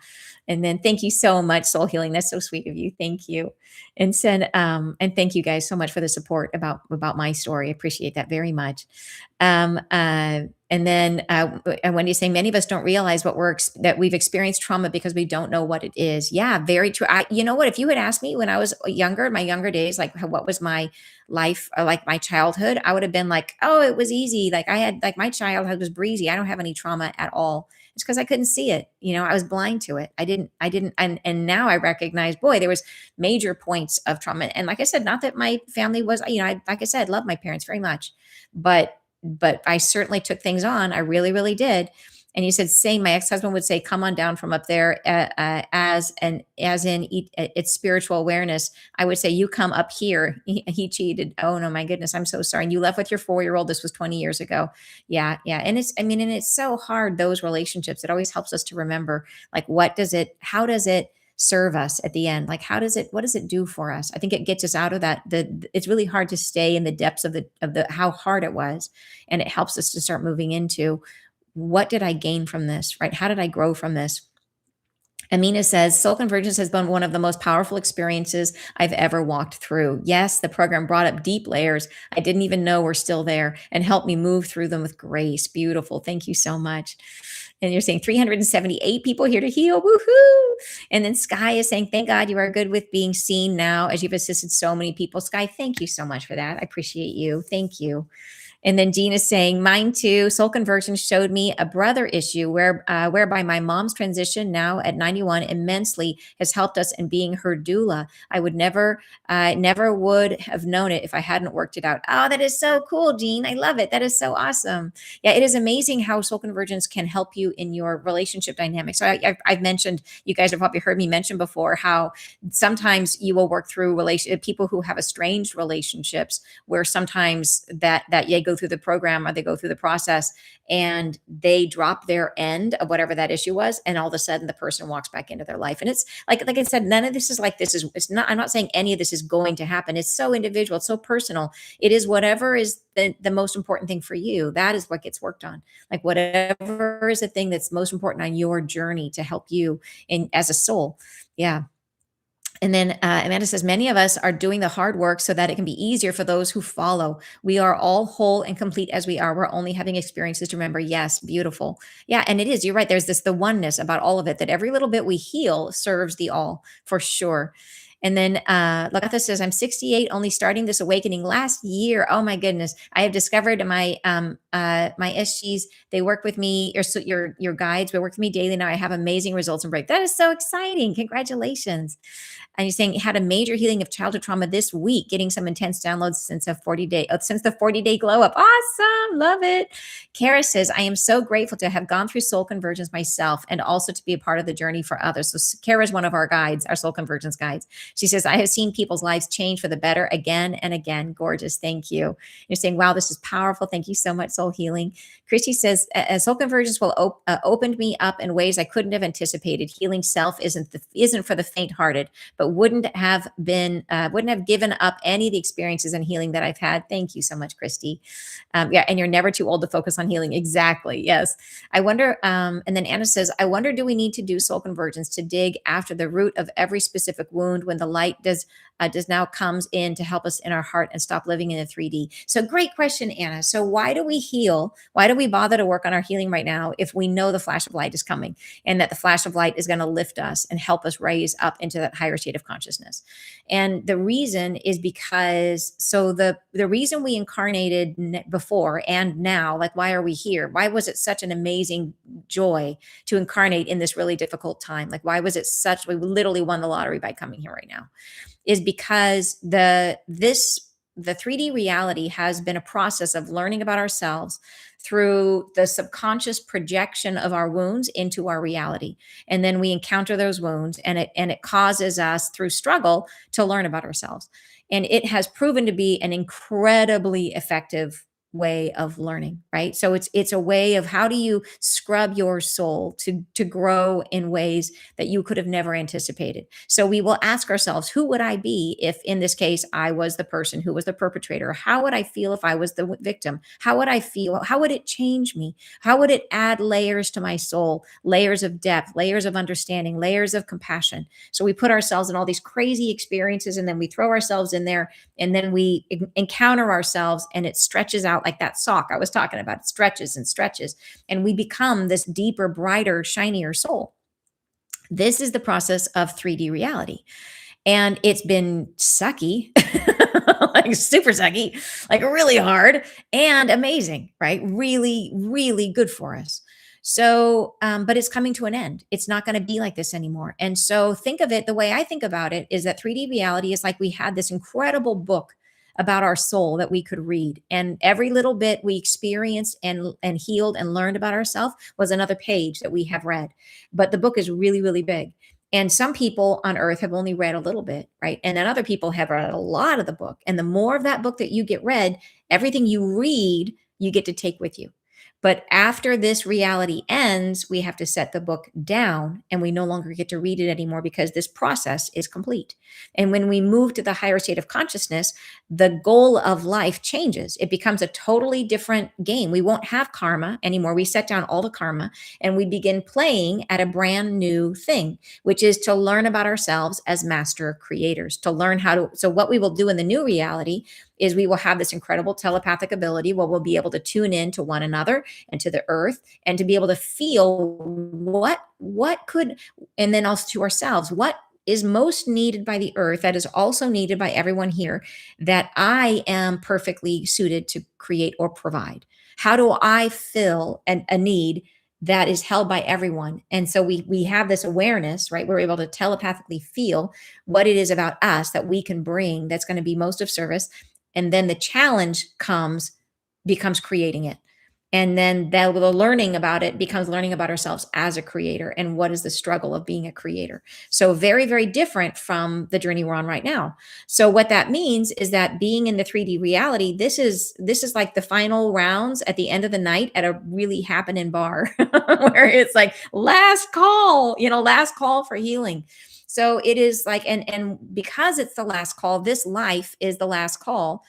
And then thank you so much, Soul Healing. That's so sweet of you. Thank you. And thank you guys so much for the support about my story. I appreciate that very much. And then Wendy's saying many of us don't realize that we've experienced trauma because we don't know what it is. Yeah, very true. You know what? If you had asked me when I was younger, in my younger days, like what was my life or like my childhood, I would have been like, oh, it was easy. Like I had like my childhood was breezy. I don't have any trauma at all. It's because I couldn't see it. I was blind to it. I didn't, and now I recognize, boy, there was major points of trauma. And like I said, not that my family was, like I said, love my parents very much, but I certainly took things on. I really, really did. And he said, same. My ex-husband would say, "Come on down from up there," as in it's spiritual awareness. I would say, "You come up here." He cheated. Oh no, my goodness, I'm so sorry. And you left with your 4-year-old. This was 20 years ago. Yeah, yeah. And it's so hard, those relationships. It always helps us to remember, like, how does it serve us at the end? Like, what does it do for us? I think it gets us out of that. It's really hard to stay in the depths of the how hard it was, and it helps us to start moving into, what did I gain from this, right? How did I grow from this? Amina says, Soul Convergence has been one of the most powerful experiences I've ever walked through. Yes, the program brought up deep layers I didn't even know were still there and helped me move through them with grace. Beautiful. Thank you so much. And you're saying 378 people here to heal. Woohoo. And then Sky is saying, thank God you are good with being seen now as you've assisted so many people. Sky, thank you so much for that. I appreciate you. Thank you. And then Jean is saying, mine too. Soul Convergence showed me a brother issue whereby my mom's transition now at 91 immensely has helped us in being her doula. I would never would have known it if I hadn't worked it out. Oh, that is so cool, Jean. I love it. That is so awesome. Yeah, it is amazing how Soul Convergence can help you in your relationship dynamics. So I've mentioned, you guys have probably heard me mention before, how sometimes you will work through people who have estranged relationships, where sometimes that they go through the program or they go through the process and they drop their end of whatever that issue was, and all of a sudden the person walks back into their life. And it's like I said, none of this is like this is it's not I'm not saying any of this is going to happen. It's so individual, it's so personal. It is whatever is the most important thing for you. That is what gets worked on. Like whatever is the thing that's most important on your journey to help you in as a soul. Yeah. And then Amanda says, many of us are doing the hard work so that it can be easier for those who follow. We are all whole and complete as we are. We're only having experiences to remember. Yes, beautiful. Yeah, and it is. You're right. There's the oneness about all of it, that every little bit we heal serves the all, for sure. And then Lagatha says, I'm 68, only starting this awakening last year. Oh my goodness. I have discovered my my SGs, they work with me, your guides, they work with me daily now. I have amazing results and break. That is so exciting. Congratulations. And you're saying had a major healing of childhood trauma this week, getting some intense downloads since the 40-day glow up. Awesome. Love it. Kara says, I am so grateful to have gone through Soul Convergence myself and also to be a part of the journey for others. So Kara is one of our guides, our Soul Convergence guides. She says, I have seen people's lives change for the better again and again. Gorgeous. Thank you. You're saying, wow, this is powerful. Thank you so much, Soul Healing. Christy says, Soul Convergence will opened me up in ways I couldn't have anticipated. Healing self isn't for the faint-hearted, but wouldn't have given up any of the experiences and healing that I've had. Thank you so much, Christy. Yeah, and you're never too old to focus on healing. Exactly. Yes. I wonder, and then Anna says, I wonder, do we need to do Soul Convergence to dig after the root of every specific wound when the light does now comes in to help us in our heart and stop living in the 3D? So great question, Anna. So why do we heal? Why do we bother to work on our healing right now if we know the flash of light is coming, and that the flash of light is going to lift us and help us raise up into that higher state of consciousness? And the reason is because, so the reason we incarnated before and now, like, why are we here? Why was it such an amazing joy to incarnate in this really difficult time? Like, why was it we literally won the lottery by coming here right now? Is because the 3D reality has been a process of learning about ourselves through the subconscious projection of our wounds into our reality. And then we encounter those wounds, and it causes us through struggle to learn about ourselves. And it has proven to be an incredibly effective way of learning, right? So it's a way of, how do you scrub your soul to grow in ways that you could have never anticipated? So we will ask ourselves, who would I be if, in this case, I was the person who was the perpetrator? How would I feel if I was the victim? How would I feel? How would it change me? How would it add layers to my soul, layers of depth, layers of understanding, layers of compassion? So we put ourselves in all these crazy experiences, and then we throw ourselves in there, and then we encounter ourselves, and it stretches out out like that sock I was talking about. It stretches and stretches, and we become this deeper, brighter, shinier soul. This is the process of 3D reality. And it's been sucky, like super sucky, like really hard and amazing, right? Really, really good for us. So, but it's coming to an end. It's not going to be like this anymore. And so, think of it the way I think about it is that 3D reality is like we had this incredible book about our soul that we could read, and every little bit we experienced and healed and learned about ourselves was another page that we have read. But the book is really, really big, and some people on earth have only read a little bit, right? And then other people have read a lot of the book. And the more of that book that you get read, everything you read, you get to take with you. But after this reality ends, we have to set the book down and we no longer get to read it anymore because this process is complete. And when we move to the higher state of consciousness, the goal of life changes. It becomes a totally different game. We won't have karma anymore. We set down all the karma and we begin playing at a brand new thing, which is to learn about ourselves as master creators, to learn how to. So, what we will do in the new reality is we will have this incredible telepathic ability where we'll be able to tune in to one another and to the earth and to be able to feel what could, and then also to ourselves, what is most needed by the earth that is also needed by everyone here that I am perfectly suited to create or provide. How do I fill a need that is held by everyone? And so we have this awareness, right? We're able to telepathically feel what it is about us that we can bring that's going to be most of service. And then the challenge becomes creating it. And then the learning about it becomes learning about ourselves as a creator and what is the struggle of being a creator. So very, very different from the journey we're on right now. So what that means is that being in the 3D reality, this is like the final rounds at the end of the night at a really happening bar where it's like last call, last call for healing. So it is like, and because it's the last call, this life is the last call.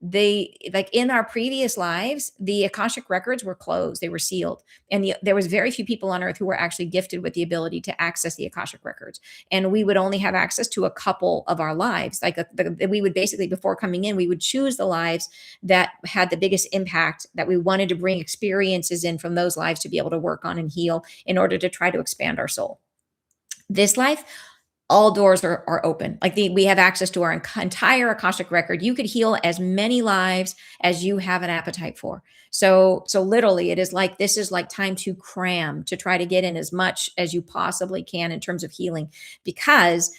They, like in our previous lives, the Akashic records were closed, they were sealed, and there was very few people on earth who were actually gifted with the ability to access the Akashic records, and we would only have access to a couple of our lives. Like we would basically, before coming in, we would choose the lives that had the biggest impact, that we wanted to bring experiences in from those lives to be able to work on and heal in order to try to expand our soul. This life, all doors are open. Like we have access to our entire Akashic record. You could heal as many lives as you have an appetite for. So literally it is like, this is like time to cram, to try to get in as much as you possibly can in terms of healing, because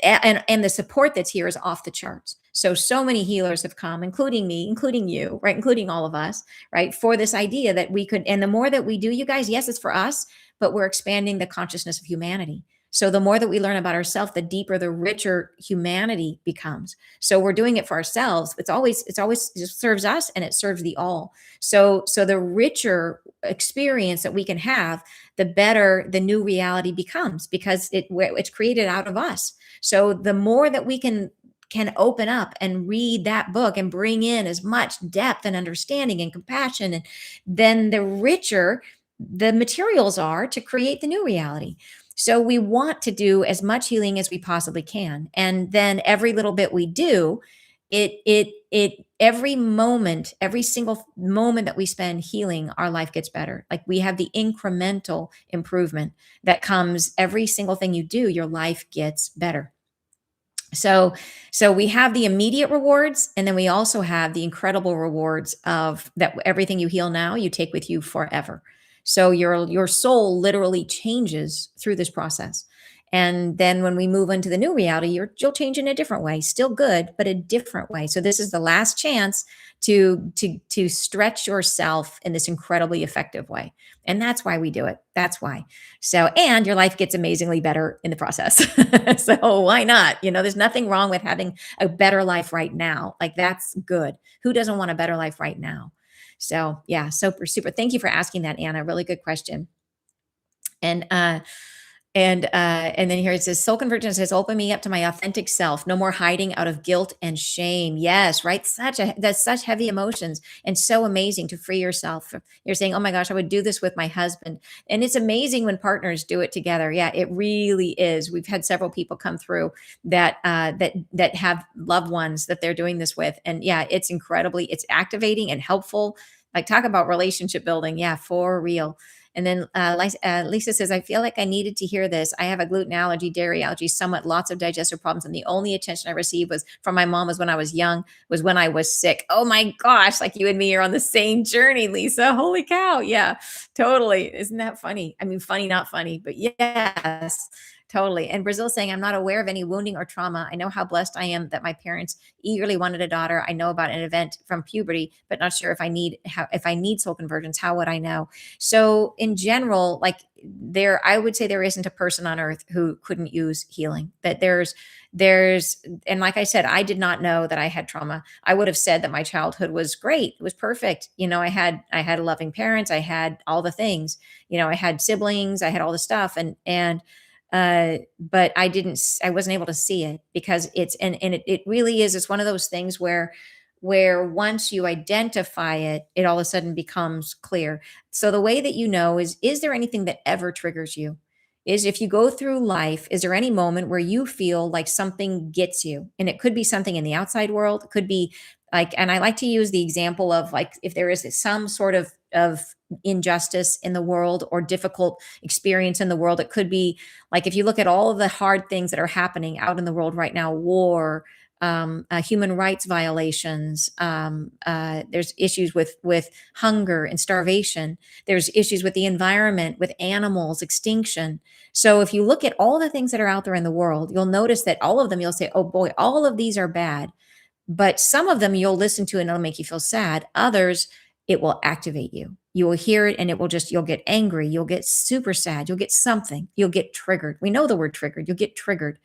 and the support that's here is off the charts. So many healers have come, including me, including you, right? Including all of us, right? For this idea that we could, and the more that we do, you guys, yes, it's for us, but we're expanding the consciousness of humanity. So the more that we learn about ourselves, the deeper, the richer humanity becomes. So we're doing it for ourselves. It just serves us and it serves the all. So the richer experience that we can have, the better the new reality becomes, because it's created out of us. So the more that we can open up and read that book and bring in as much depth and understanding and compassion, and then the richer the materials are to create the new reality. So we want to do as much healing as we possibly can. And then every little bit we do, every moment, every single moment that we spend healing, our life gets better. Like we have the incremental improvement that comes every single thing you do, your life gets better. So we have the immediate rewards, and then we also have the incredible rewards of that. Everything you heal now, you take with you forever. So your soul literally changes through this process. And then when we move into the new reality, you'll change in a different way, still good, but a different way. So this is the last chance to stretch yourself in this incredibly effective way. And that's why we do it. That's why. So, and your life gets amazingly better in the process. So why not? There's nothing wrong with having a better life right now. Like that's good. Who doesn't want a better life right now? So yeah, super. Thank you for asking that, Anna. Really good question. And And then here it says, soul convergence has opened me up to my authentic self. No more hiding out of guilt and shame. Yes, right. That's such heavy emotions, and so amazing to free yourself. You're saying, oh my gosh, I would do this with my husband. And it's amazing when partners do it together. Yeah, it really is. We've had several people come through that have loved ones that they're doing this with. And yeah, it's activating and helpful. Like, talk about relationship building. Yeah, for real. And then Lisa says, I feel like I needed to hear this. I have a gluten allergy, dairy allergy, somewhat lots of digestive problems. And the only attention I received was from my mom was when I was young, was when I was sick. Oh my gosh, like you and me are on the same journey, Lisa. Holy cow. Yeah, totally. Isn't that funny? I mean, funny, not funny, but yes. Totally. And Brazil saying, I'm not aware of any wounding or trauma. I know how blessed I am that my parents eagerly wanted a daughter. I know about an event from puberty, but not sure if I need soul convergence. How would I know? So in general, like, I would say there isn't a person on earth who couldn't use healing. That and like I said, I did not know that I had trauma. I would have said that my childhood was great. It was perfect. I had loving parents. I had all the things, I had siblings, I had all the stuff. But I wasn't able to see it because it really is, it's one of those things where once you identify it, it all of a sudden becomes clear. So the way that is there anything that ever triggers you? Is, if you go through life, is there any moment where you feel like something gets you? And it could be something in the outside world, it could be like, and I like to use the example of, like, if there is some sort of injustice in the world or difficult experience in the world, it could be like, if you look at all of the hard things that are happening out in the world right now, war, human rights violations. There's issues with hunger and starvation. There's issues with the environment, with animals, extinction. So if you look at all the things that are out there in the world, you'll notice that all of them, you'll say, oh boy, all of these are bad. But some of them you'll listen to and it'll make you feel sad. Others, it will activate you. You will hear it and you'll get angry. You'll get super sad. You'll get something. You'll get triggered. We know the word triggered. You'll get triggered.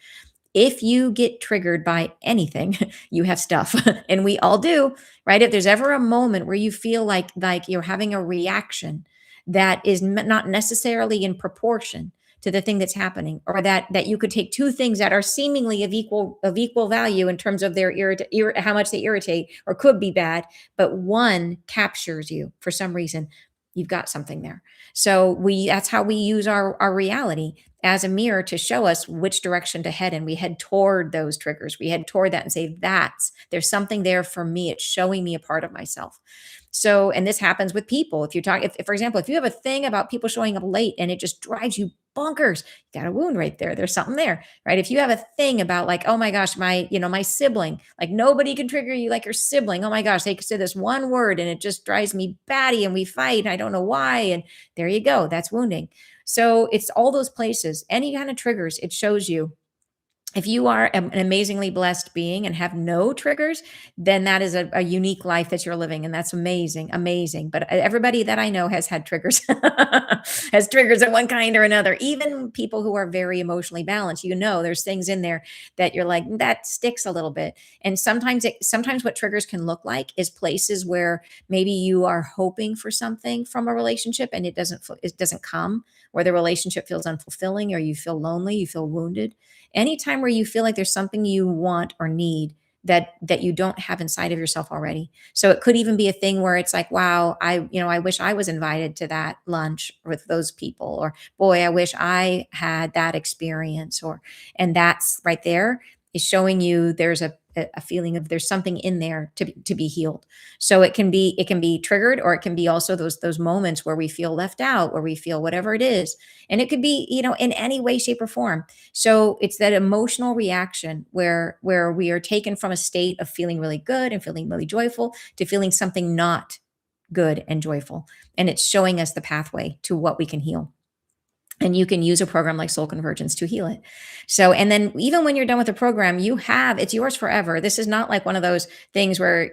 If you get triggered by anything, you have stuff. And we all do, right? If there's ever a moment where you feel like you're having a reaction that is not necessarily in proportion to the thing that's happening, or that you could take two things that are seemingly of equal value in terms of how much they irritate or could be bad, but one captures you for some reason, you've got something there. So that's how we use our reality as a mirror to show us which direction to head in. We head toward those triggers. We head toward that and say, there's something there for me. It's showing me a part of myself. So, and this happens with people. If, for example, if you have a thing about people showing up late and it just drives you bonkers, you got a wound right there. There's something there, right? If you have a thing about, like, oh my gosh, my sibling, like, nobody can trigger you like your sibling. Oh my gosh, they could say this one word and it just drives me batty and we fight. And I don't know why. And there you go. That's wounding. So it's all those places, any kind of triggers, it shows you. If you are an amazingly blessed being and have no triggers, then that is a unique life that you're living. And that's amazing, amazing. But everybody that I know has had triggers, has triggers of one kind or another. Even people who are very emotionally balanced, there's things in there that you're like, that sticks a little bit. And sometimes what triggers can look like is places where maybe you are hoping for something from a relationship and it doesn't come, where the relationship feels unfulfilling, or you feel lonely, you feel wounded. Anytime where you feel like there's something you want or need that you don't have inside of yourself already. So it could even be a thing where it's like, wow, I wish I was invited to that lunch with those people, or boy, I wish I had that experience, and that's right there is showing you there's a feeling of there's something in there to be healed. So it can be triggered, or it can be also those moments where we feel left out, where we feel whatever it is. And it could be, in any way, shape, or form. So it's that emotional reaction where we are taken from a state of feeling really good and feeling really joyful to feeling something not good and joyful. And it's showing us the pathway to what we can heal. And you can use a program like Soul Convergence to heal it. So, and then even when you're done with the program, it's yours forever. This is not like one of those things where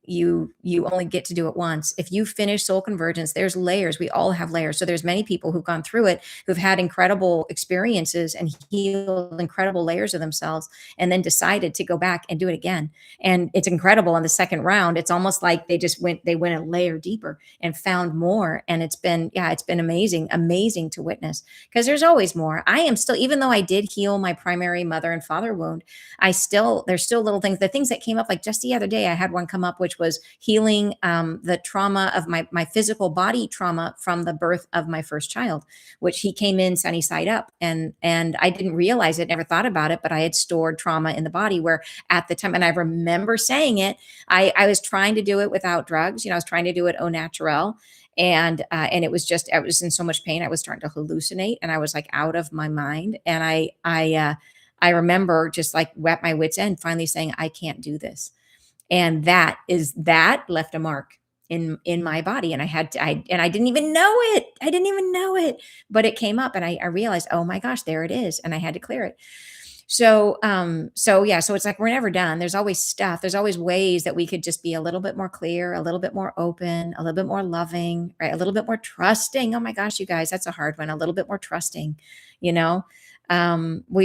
you only get to do it once. If you finish soul convergence, there's layers. We all have layers. So there's many people who've gone through it, who've had incredible experiences and healed incredible layers of themselves, and then decided to go back and do it again. And it's incredible. On the second round, it's almost like they went a layer deeper and found more. And it's been amazing to witness, because there's always more. I am still, even though I did heal my primary mother and father wound, there's still little things, the things that came up, like just the other day, I had one come up, which was healing the trauma of my physical body trauma from the birth of my first child, which he came in sunny side up. And I didn't realize it, never thought about it, but I had stored trauma in the body where at the time, and I remember saying it, I was trying to do it without drugs. I was trying to do it au naturel. And it was just, I was in so much pain. I was starting to hallucinate, and I was like out of my mind. And I remember just like at my wit's end, finally saying, I can't do this. And that left a mark in my body. And I didn't even know it. I didn't even know it, but it came up, and I realized, oh my gosh, there it is. And I had to clear it. So it's like, we're never done. There's always stuff. There's always ways that we could just be a little bit more clear, a little bit more open, a little bit more loving, right? A little bit more trusting. Oh my gosh, you guys, that's a hard one. A little bit more trusting, we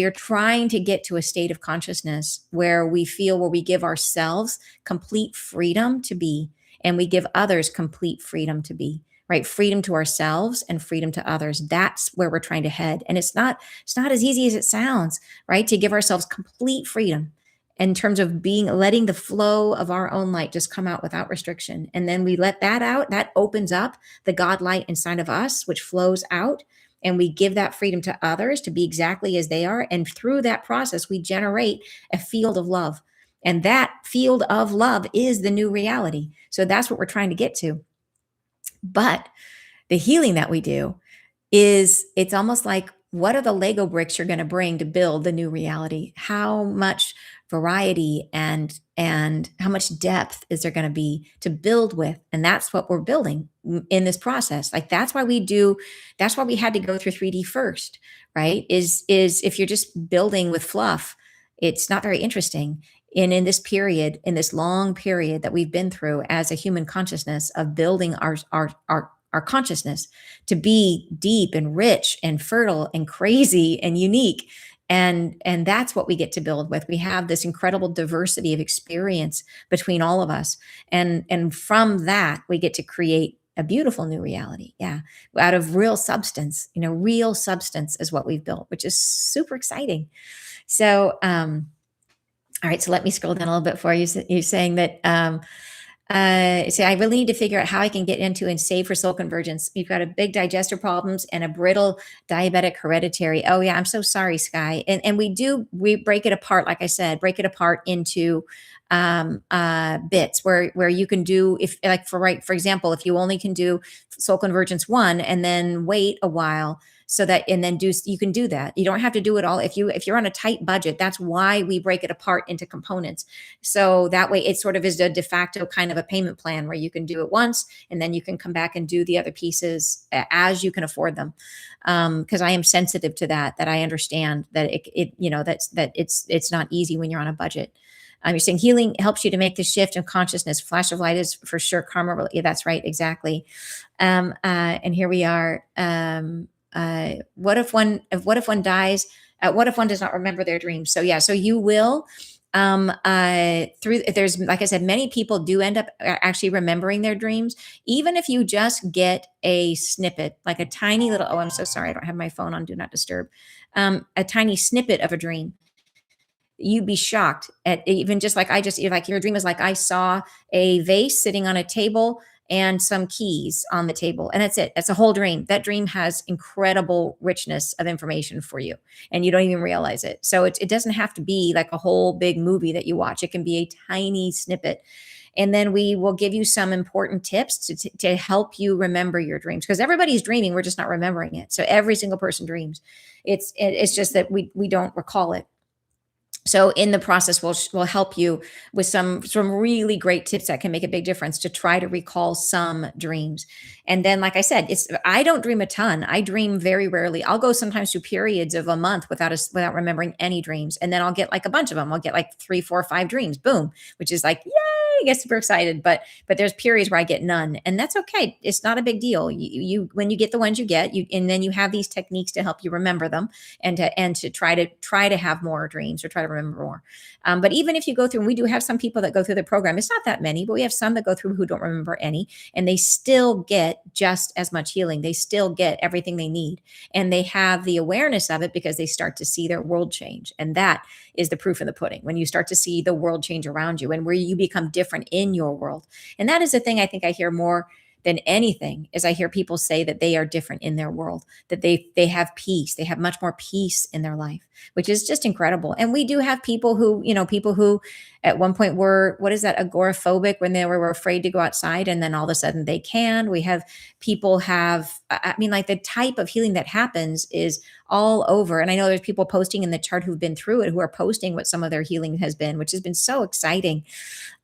are trying to get to a state of consciousness where we give ourselves complete freedom to be, and we give others complete freedom to be. Right? Freedom to ourselves and freedom to others. That's where we're trying to head. And it's not as easy as it sounds, right? To give ourselves complete freedom in terms of letting the flow of our own light just come out without restriction. And then we let that out. That opens up the God light inside of us, which flows out. And we give that freedom to others to be exactly as they are. And through that process, we generate a field of love. And that field of love is the new reality. So that's what we're trying to get to. But the healing that we do it's almost like, what are the Lego bricks you're going to bring to build the new reality? How much variety and how much depth is there going to be to build with? And that's what we're building in this process. Like, that's why we had to go through 3D first, right? Is if you're just building with fluff, it's not very interesting. And in this long period that we've been through as a human consciousness of building our consciousness to be deep and rich and fertile and crazy and unique. And that's what we get to build with. We have this incredible diversity of experience between all of us. And from that, we get to create a beautiful new reality. Yeah. Out of real substance, real substance is what we've built, which is super exciting. So, all right, so let me scroll down a little bit for you. You're saying that, say, I really need to figure out how I can get into and save for soul convergence. We've got a big digestive problems and a brittle diabetic hereditary. Oh yeah, I'm so sorry, Sky. And we break it apart, like I said, into bits where you can do, for example, if you only can do soul convergence 1 and then wait a while, you can do that. You don't have to do it all. If you're on a tight budget, that's why we break it apart into components. So that way it sort of is a de facto kind of a payment plan where you can do it once and then you can come back and do the other pieces as you can afford them. Because I am sensitive to that I understand that it's not easy when you're on a budget. You're saying healing helps you to make the shift in consciousness. Flash of light is for sure karma. Yeah, that's right. Exactly. And here we are. What if one dies? What if one does not remember their dreams? So yeah, so you will, there's, like I said, many people do end up actually remembering their dreams, even if you just get a snippet, like a tiny little, oh, I'm so sorry. I don't have my phone on Do Not Disturb. A tiny snippet of a dream. You'd be shocked at even just like your dream is like, I saw a vase sitting on a table and some keys on the table. And that's it. That's a whole dream. That dream has incredible richness of information for you. And you don't even realize it. So it doesn't have to be like a whole big movie that you watch. It can be a tiny snippet. And then we will give you some important tips to help you remember your dreams. Because everybody's dreaming. We're just not remembering it. So every single person dreams. It's just that we don't recall it. So in the process, we'll help you with some really great tips that can make a big difference to try to recall some dreams. And then, like I said, it's I don't dream a ton. I dream very rarely. I'll go sometimes through periods of a month without remembering any dreams, and then I'll get like a bunch of them. I'll get like 3, 4, 5 dreams, boom, which is like yay, I get super excited. But there's periods where I get none, and that's okay. It's not a big deal. You when you get the ones you get, and then you have these techniques to help you remember them and to try to have more dreams or try to remember more. But even if you go through, and we do have some people that go through the program, it's not that many, but we have some that go through who don't remember any, and they still get just as much healing. They still get everything they need, and they have the awareness of it because they start to see their world change, and that is the proof in the pudding. When you start to see the world change around you, and where you become different in your world, and that is the thing I think I hear more than anything is I hear people say that they are different in their world, that they have peace, they have much more peace in their life, which is just incredible. And we do have people who, people who at one point were, what is that, agoraphobic, when they were afraid to go outside, and then all of a sudden they can. We have people have, I mean, like the type of healing that happens is all over. And I know there's people posting in the chart who've been through it, who are posting what some of their healing has been, which has been so exciting.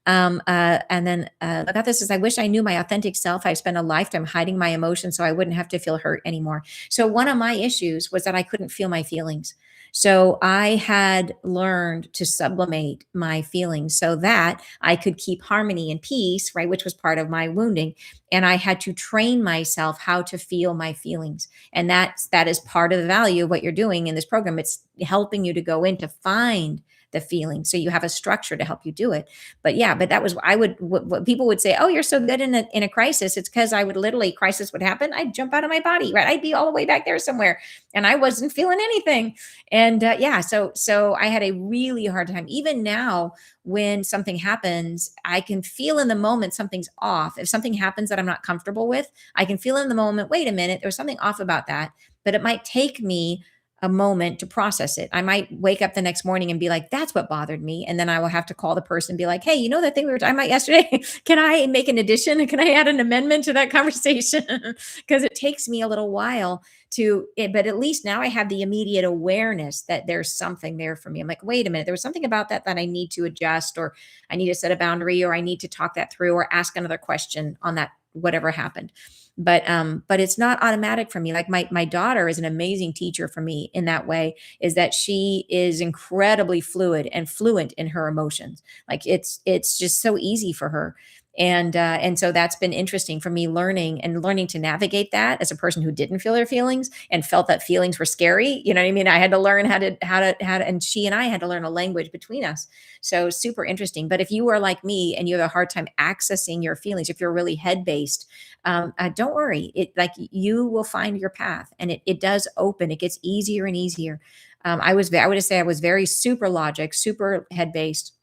And then look at this, is I wish I knew my authentic self. I've spent a lifetime hiding my emotions so I wouldn't have to feel hurt anymore. So one of my issues was that I couldn't feel my feelings. So I had learned to sublimate my feelings so that I could keep harmony and peace, right? Which was part of my wounding. And I had to train myself how to feel my feelings. And that is part of the value of what you're doing in this program. It's helping you to go in to find the feeling. So you have a structure to help you do it. But yeah, but that was, what people would say, oh, you're so good in a crisis. It's because I would literally, crisis would happen. I'd jump out of my body, right? I'd be all the way back there somewhere and I wasn't feeling anything. And yeah, so I had a really hard time. Even now, when something happens, I can feel in the moment something's off. If something happens that I'm not comfortable with, I can feel in the moment, wait a minute, there was something off about that. But it might take me a moment to process it. I might wake up the next morning and be like, that's what bothered me. And then I will have to call the person and be like, hey, you know that thing we were talking about yesterday? Can I make an addition? Can I add an amendment to that conversation? Because it takes me a little while but at least now I have the immediate awareness that there's something there for me. I'm like, wait a minute, there was something about that I need to adjust, or I need to set a boundary, or I need to talk that through, or ask another question on that, whatever happened. But it's not automatic for me. Like my daughter is an amazing teacher for me in that way, is that she is incredibly fluid and fluent in her emotions. Like it's just so easy for her. And so that's been interesting for me, learning to navigate that as a person who didn't feel their feelings and felt that feelings were scary. You know what I mean? I had to learn and she and I had to learn a language between us. So super interesting. But if you are like me and you have a hard time accessing your feelings, if you're really head based, don't worry. You will find your path, and it does open. It gets easier and easier. I would say I was very super logic, super head based,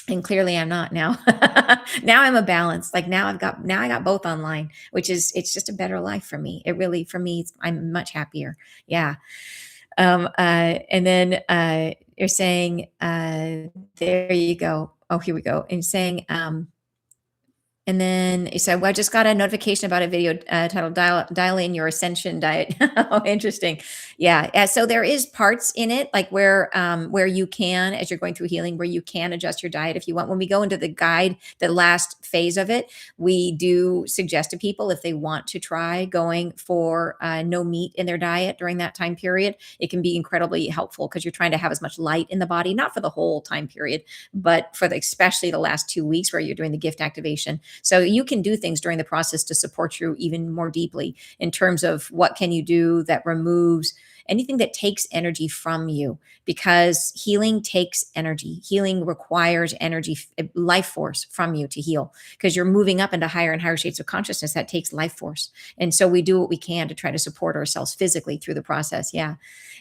and clearly I'm not now. Now I'm a balance. Like now I got both online, which is, it's just a better life for me. It really, for me, I'm much happier. Yeah. And then you're saying, there you go. Oh, here we go. And saying, and then he said, well, I just got a notification about a video titled Dial in Your Ascension Diet. Oh, interesting. Yeah. So there is parts in it, like where you can, as you're going through healing, where you can adjust your diet if you want. When we go into the guide, the last phase of it, we do suggest to people, if they want to try going for no meat in their diet during that time period, it can be incredibly helpful, because you're trying to have as much light in the body, not for the whole time period, but for especially the last 2 weeks where you're doing the gift activation. So you can do things during the process to support you even more deeply, in terms of what can you do that removes anything that takes energy from you, because healing takes energy. Healing requires energy, life force from you to heal, because you're moving up into higher and higher states of consciousness. That takes life force. And so we do what we can to try to support ourselves physically through the process. Yeah.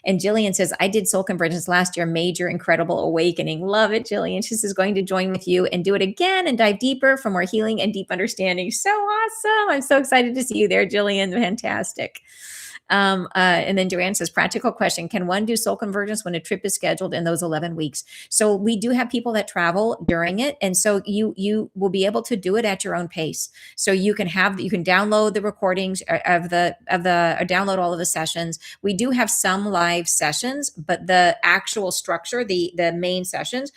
And Jillian says, I did soul convergence last year, major incredible awakening. Love it, Jillian. She says, going to join with you and do it again and dive deeper for more healing and deep understanding. So awesome. I'm so excited to see you there, Jillian. Fantastic. And then Joanne says, practical question: can one do soul convergence when a trip is scheduled in those 11 weeks? So we do have people that travel during it, and so you will be able to do it at your own pace. So you can download the recordings or download all of the sessions. We do have some live sessions, but the actual structure, the main sessions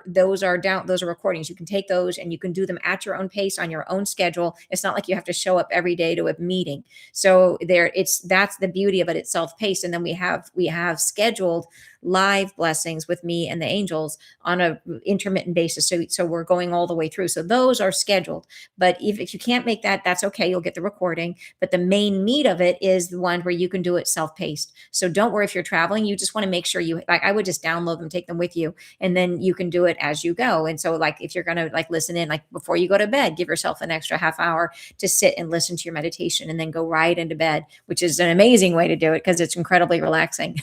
those are recordings. You can take those and you can do them at your own pace on your own schedule. It's not like you have to show up every day to a meeting. So that's the beauty of it. It's self-paced. And then we have scheduled live blessings with me and the angels on a intermittent basis. So we're going all the way through. So those are scheduled. But if you can't make that, that's okay. You'll get the recording. But the main meat of it is the one where you can do it self-paced. So don't worry if you're traveling. You just want to make sure I would just download them, take them with you, and then you can do it as you go. And so like if you're going to like listen in, like before you go to bed, give yourself an extra half hour to sit and listen to your meditation and then go right into bed, which is an amazing way to do it because it's incredibly relaxing.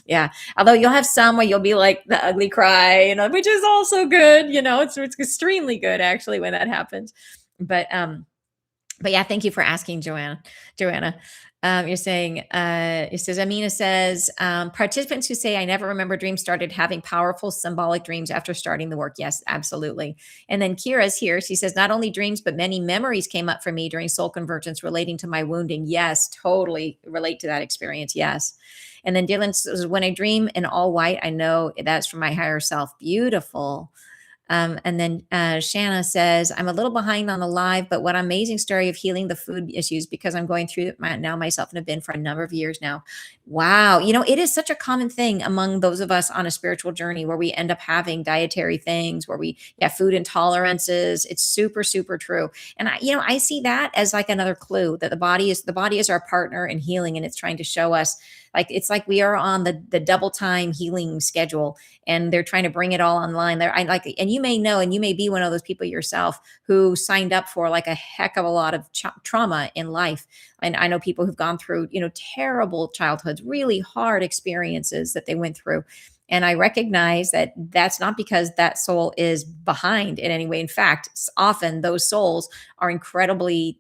Yeah. Although you'll have some where you'll be like the ugly cry, which is also good. It's extremely good actually when that happens. But yeah, thank you for asking, Joanna. You're saying, it says, Amina says, participants who say, I never remember dreams started having powerful symbolic dreams after starting the work. Yes, absolutely. And then Kira's here. She says, not only dreams, but many memories came up for me during soul convergence relating to my wounding. Yes, totally relate to that experience. Yes. And then Dylan says, when I dream in all white, I know that's from my higher self. Beautiful. And then Shanna says, I'm a little behind on the live, but what an amazing story of healing the food issues because I'm going through it now myself and have been for a number of years now. Wow. It is such a common thing among those of us on a spiritual journey where we end up having dietary things, where we have food intolerances. It's super, super true. And I see that as like another clue that the body is our partner in healing. And it's trying to show us it's like we are on the double time healing schedule and they're trying to bring it all online there. And you may know, and you may be one of those people yourself who signed up for like a heck of a lot of trauma in life. And I know people who've gone through, terrible childhoods, really hard experiences that they went through. And I recognize that that's not because that soul is behind in any way. In fact, often those souls are incredibly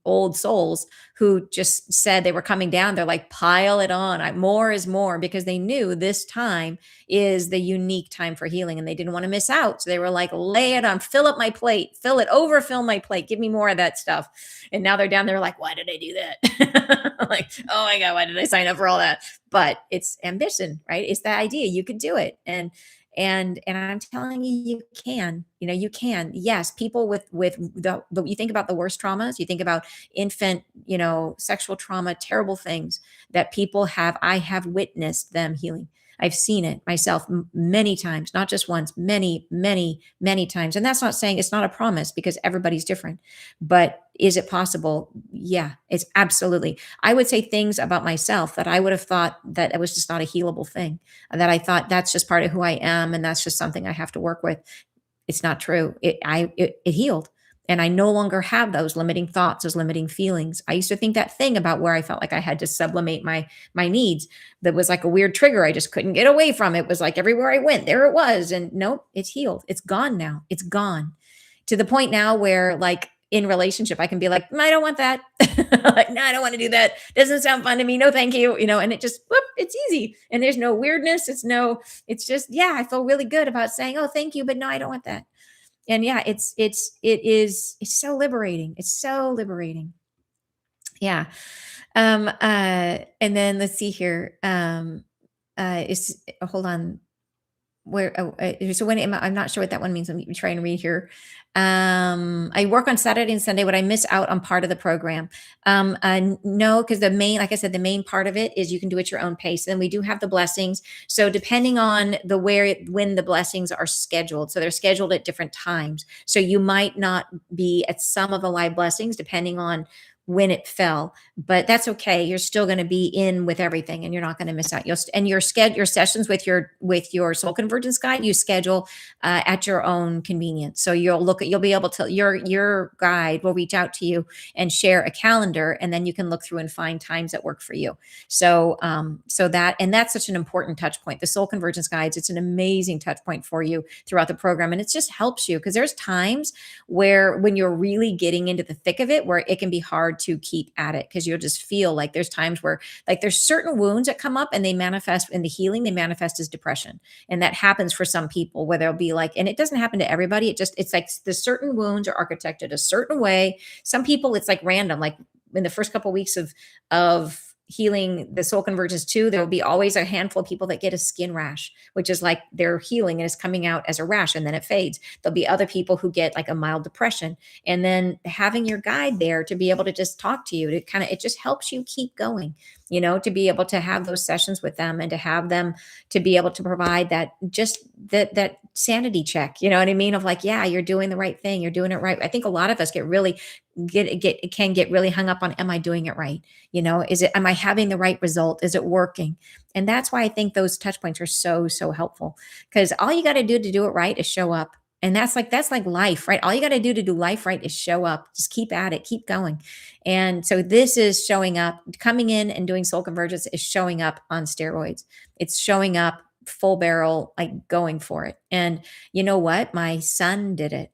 old souls who just said they were coming down. They're like, pile it on. More is more, because they knew this time is the unique time for healing and they didn't want to miss out. So they were like, lay it on, fill up my plate, overfill my plate, give me more of that stuff. And now they're down there like, why did I do that? Like, oh my God, why did I sign up for all that? But it's ambition, right? It's the idea you could do it. And I'm telling you, you can. Yes, people with you think about the worst traumas, you think about infant, sexual trauma, terrible things that people have. I have witnessed them healing. I've seen it myself many times, not just once, many, many, many times. And that's not saying it's not a promise because everybody's different, but is it possible? Yeah, it's absolutely. I would say things about myself that I would have thought that it was just not a healable thing, that I thought that's just part of who I am. And that's just something I have to work with. It's not true. It healed. And I no longer have those limiting thoughts, those limiting feelings. I used to think that thing about where I felt like I had to sublimate my needs. That was like a weird trigger. I just couldn't get away from. It was like everywhere I went, there it was. And nope, it's healed. It's gone now. It's gone to the point now where in relationship, I can be like, I don't want that. Like, no, I don't want to do that. Doesn't sound fun to me. No, thank you. And it just, whoop, it's easy. And there's no weirdness. It's just, yeah, I feel really good about saying, oh, thank you. But no, I don't want that. And yeah, it's so liberating. It's so liberating. Yeah. And then let's see here. Hold on. So I'm not sure what that one means. I'm trying to read here. I work on Saturday and Sunday. Would I miss out on part of the program? No, because like I said, the main part of it is you can do it at your own pace. And we do have the blessings. So depending on when the blessings are scheduled, so they're scheduled at different times. So you might not be at some of the live blessings depending on when it fell, but that's okay. You're still going to be in with everything and you're not going to miss out. Your sessions with your soul convergence guide, you schedule at your own convenience. So you'll be able to, your guide will reach out to you and share a calendar, and then you can look through and find times that work for you. So that's such an important touch point. The soul convergence guides, it's an amazing touch point for you throughout the program. And it just helps you because there's times when you're really getting into the thick of it, where it can be hard hard to keep at it because you'll just feel like there's times where like there's certain wounds that come up and they manifest in the healing, they manifest as depression. And that happens for some people where they'll be like, and it doesn't happen to everybody. It's like the certain wounds are architected a certain way. Some people it's like random, like in the first couple of weeks of healing the soul convergence too, there will be always a handful of people that get a skin rash, which is like they're healing and it's coming out as a rash and then it fades. There'll be other people who get like a mild depression. And then having your guide there to be able to just talk to you, to kind of, it just helps you keep going, to be able to have those sessions with them and to have them to be able to provide that, just that sanity check, you know what I mean? Of like, yeah, you're doing the right thing. You're doing it right. I think a lot of us can get really hung up on, am I doing it right? Am I having the right result? Is it working? And that's why I think those touch points are so, so helpful, because all you got to do it right is show up. And that's like life, right? All you got to do life right is show up. Just keep at it, keep going. And so this is showing up, coming in and doing soul convergence is showing up on steroids. It's showing up full barrel, like going for it. And you know what? My son did it.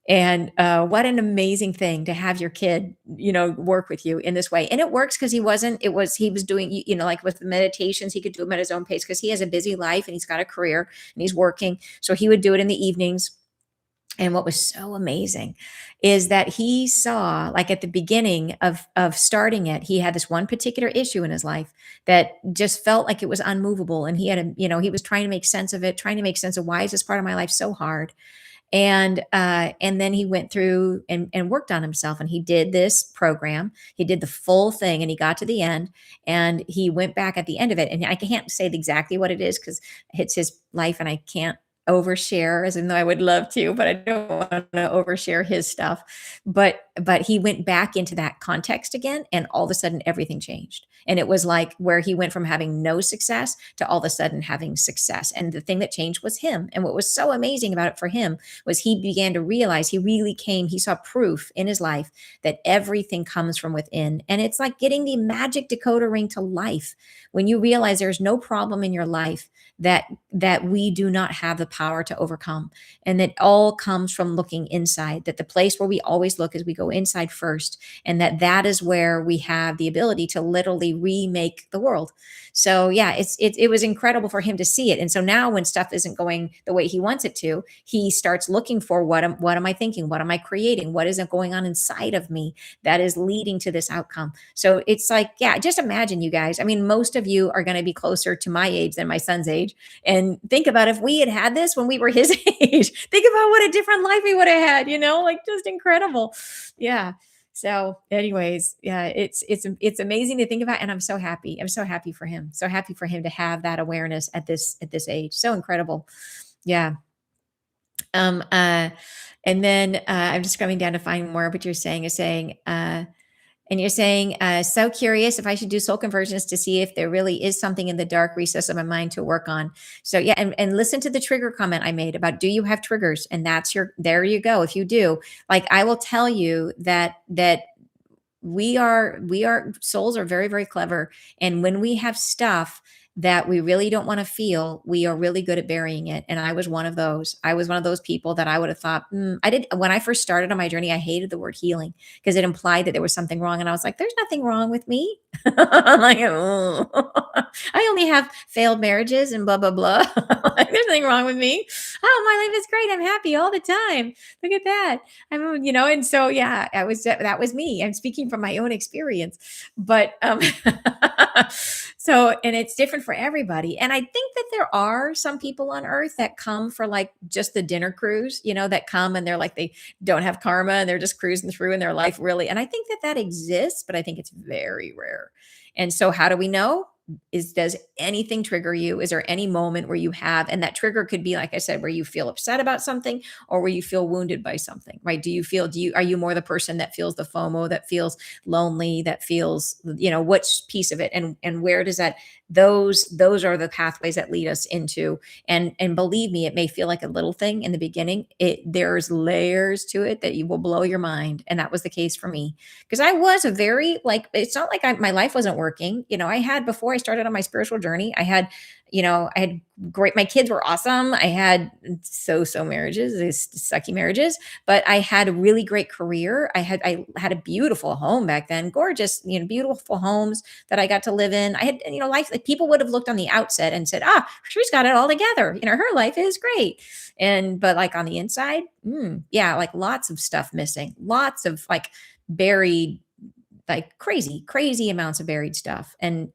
And what an amazing thing to have your kid, work with you in this way. And it works because he was doing, like with the meditations, he could do them at his own pace because he has a busy life and he's got a career and he's working. So he would do it in the evenings. And what was so amazing is that he saw, like at the beginning of starting it, he had this one particular issue in his life that just felt like it was unmovable. And he had he was trying to make sense of it, trying to make sense of why is this part of my life so hard? And then he went through and worked on himself, and he did this program. He did the full thing and he got to the end and he went back at the end of it. And I can't say exactly what it is because it's his life and I can't overshare, as in though I would love to, but I don't want to overshare his stuff. But he went back into that context again, and all of a sudden everything changed. And it was like where he went from having no success to all of a sudden having success. And the thing that changed was him. And what was so amazing about it for him was he began to realize he saw proof in his life that everything comes from within. And it's like getting the magic decoder ring to life. When you realize there's no problem in your life that we do not have the power to overcome, and that all comes from looking inside, that the place where we always look is we go inside first, and that is where we have the ability to literally remake the world. So yeah, it was incredible for him to see it. And so now when stuff isn't going the way he wants it to, he starts looking for what am I thinking? What am I creating? What isn't going on inside of me that is leading to this outcome? So it's like, yeah, just imagine, you guys. I mean, most of you are going to be closer to my age than my son's age. And think about if we had this when we were his age, think about what a different life we would have had, like just incredible. Yeah. So anyways, yeah, it's amazing to think about. And I'm so happy. I'm so happy for him. So happy for him to have that awareness at this age. So incredible. Yeah. And then I'm just scrubbing down to find more of what you're saying. And you're saying, so curious if I should do soul conversions to see if there really is something in the dark recess of my mind to work on. So yeah, and listen to the trigger comment I made about, do you have triggers? And there you go. If you do, like, I will tell you that we are souls are very, very clever. And when we have stuff that we really don't want to feel, we are really good at burying it. And I was one of those. I was one of those people that I would have thought, when I first started on my journey, I hated the word healing because it implied that there was something wrong. And I was like, there's nothing wrong with me. I'm like, oh, I only have failed marriages and blah, blah, blah. Like, there's nothing wrong with me. Oh, my life is great. I'm happy all the time. Look at that. And so, yeah, that was me. I'm speaking from my own experience, but, so, and it's different for everybody. And I think that there are some people on earth that come for like just the dinner cruise, that come and they're like, they don't have karma and they're just cruising through in their life, really. And I think that exists, but I think it's very rare. And so how do we know? Does anything trigger you? Is there any moment where you have, and that trigger could be, like I said, where you feel upset about something or where you feel wounded by something, right? Are you more the person that feels the FOMO, that feels lonely, that feels, which piece of it, and where does that, those are the pathways that lead us into, and believe me, it may feel like a little thing in the beginning. There's layers to it that you will blow your mind. And that was the case for me, because I was a very, like, it's not like my life wasn't working. I had, before I started on my spiritual journey, I had I had my kids were awesome. I had so marriages, these sucky marriages, but I had a really great career. I had a beautiful home back then, gorgeous, beautiful homes that I got to live in. I had, life, like, people would have looked on the outset and said, ah, she's got it all together. Her life is great. But like on the inside, yeah, like lots of stuff missing, lots of like buried, like crazy amounts of buried stuff. And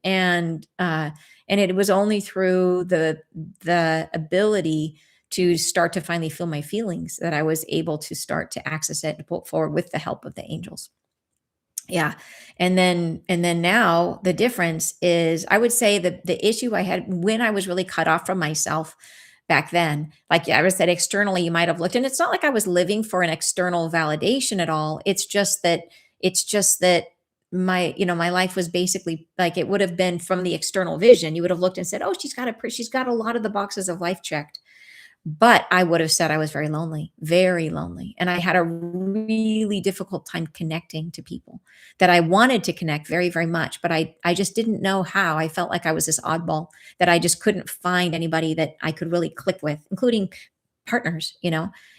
it was only through the ability to start to finally feel my feelings that I was able to start to access it and pull it forward with the help of the angels. Yeah. And then now the difference is, I would say that the issue I had when I was really cut off from myself back then, like I said, externally you might have looked, and it's not like I was living for an external validation at all. It's just that my life was basically like, it would have been from the external vision. You would have looked and said, oh, she's got a lot of the boxes of life checked. But I would have said I was very lonely, and I had a really difficult time connecting to people that I wanted to connect very, very much, but I just didn't know how. I felt like I was this oddball, that I just couldn't find anybody that I could really click with, including partners,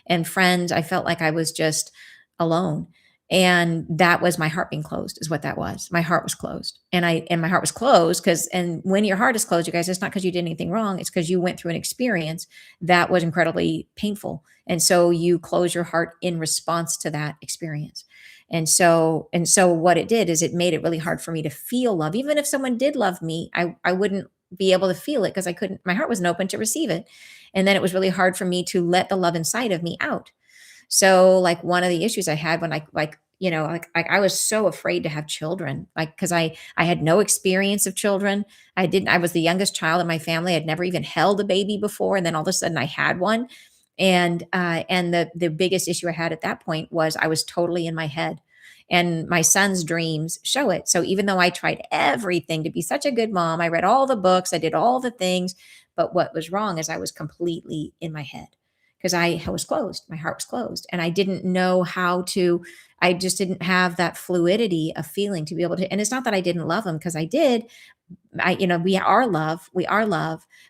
and friends. I felt like I was just alone. And that was my heart being closed, is what that was. My heart was closed. And my heart was closed because, and when your heart is closed, you guys, it's not because you did anything wrong. It's because you went through an experience that was incredibly painful. And so you close your heart in response to that experience. And so what it did is it made it really hard for me to feel love. Even if someone did love me, I wouldn't be able to feel it because I couldn't, my heart wasn't open to receive it. And then it was really hard for me to let the love inside of me out. So like one of the issues I had when I like I was so afraid to have children, like because I had no experience of children. I was the youngest child in my family. I'd never even held a baby before, and then all of a sudden I had one. And the biggest issue I had at that point was I was totally in my head. And my son's dreams show it. So even though I tried everything to be such a good mom, I read all the books, I did all the things, but what was wrong is I was completely in my head because I was closed. My heart was closed. And I didn't know how to, I just didn't have that fluidity of feeling to be able to. And it's not that I didn't love him, because I did. We are love,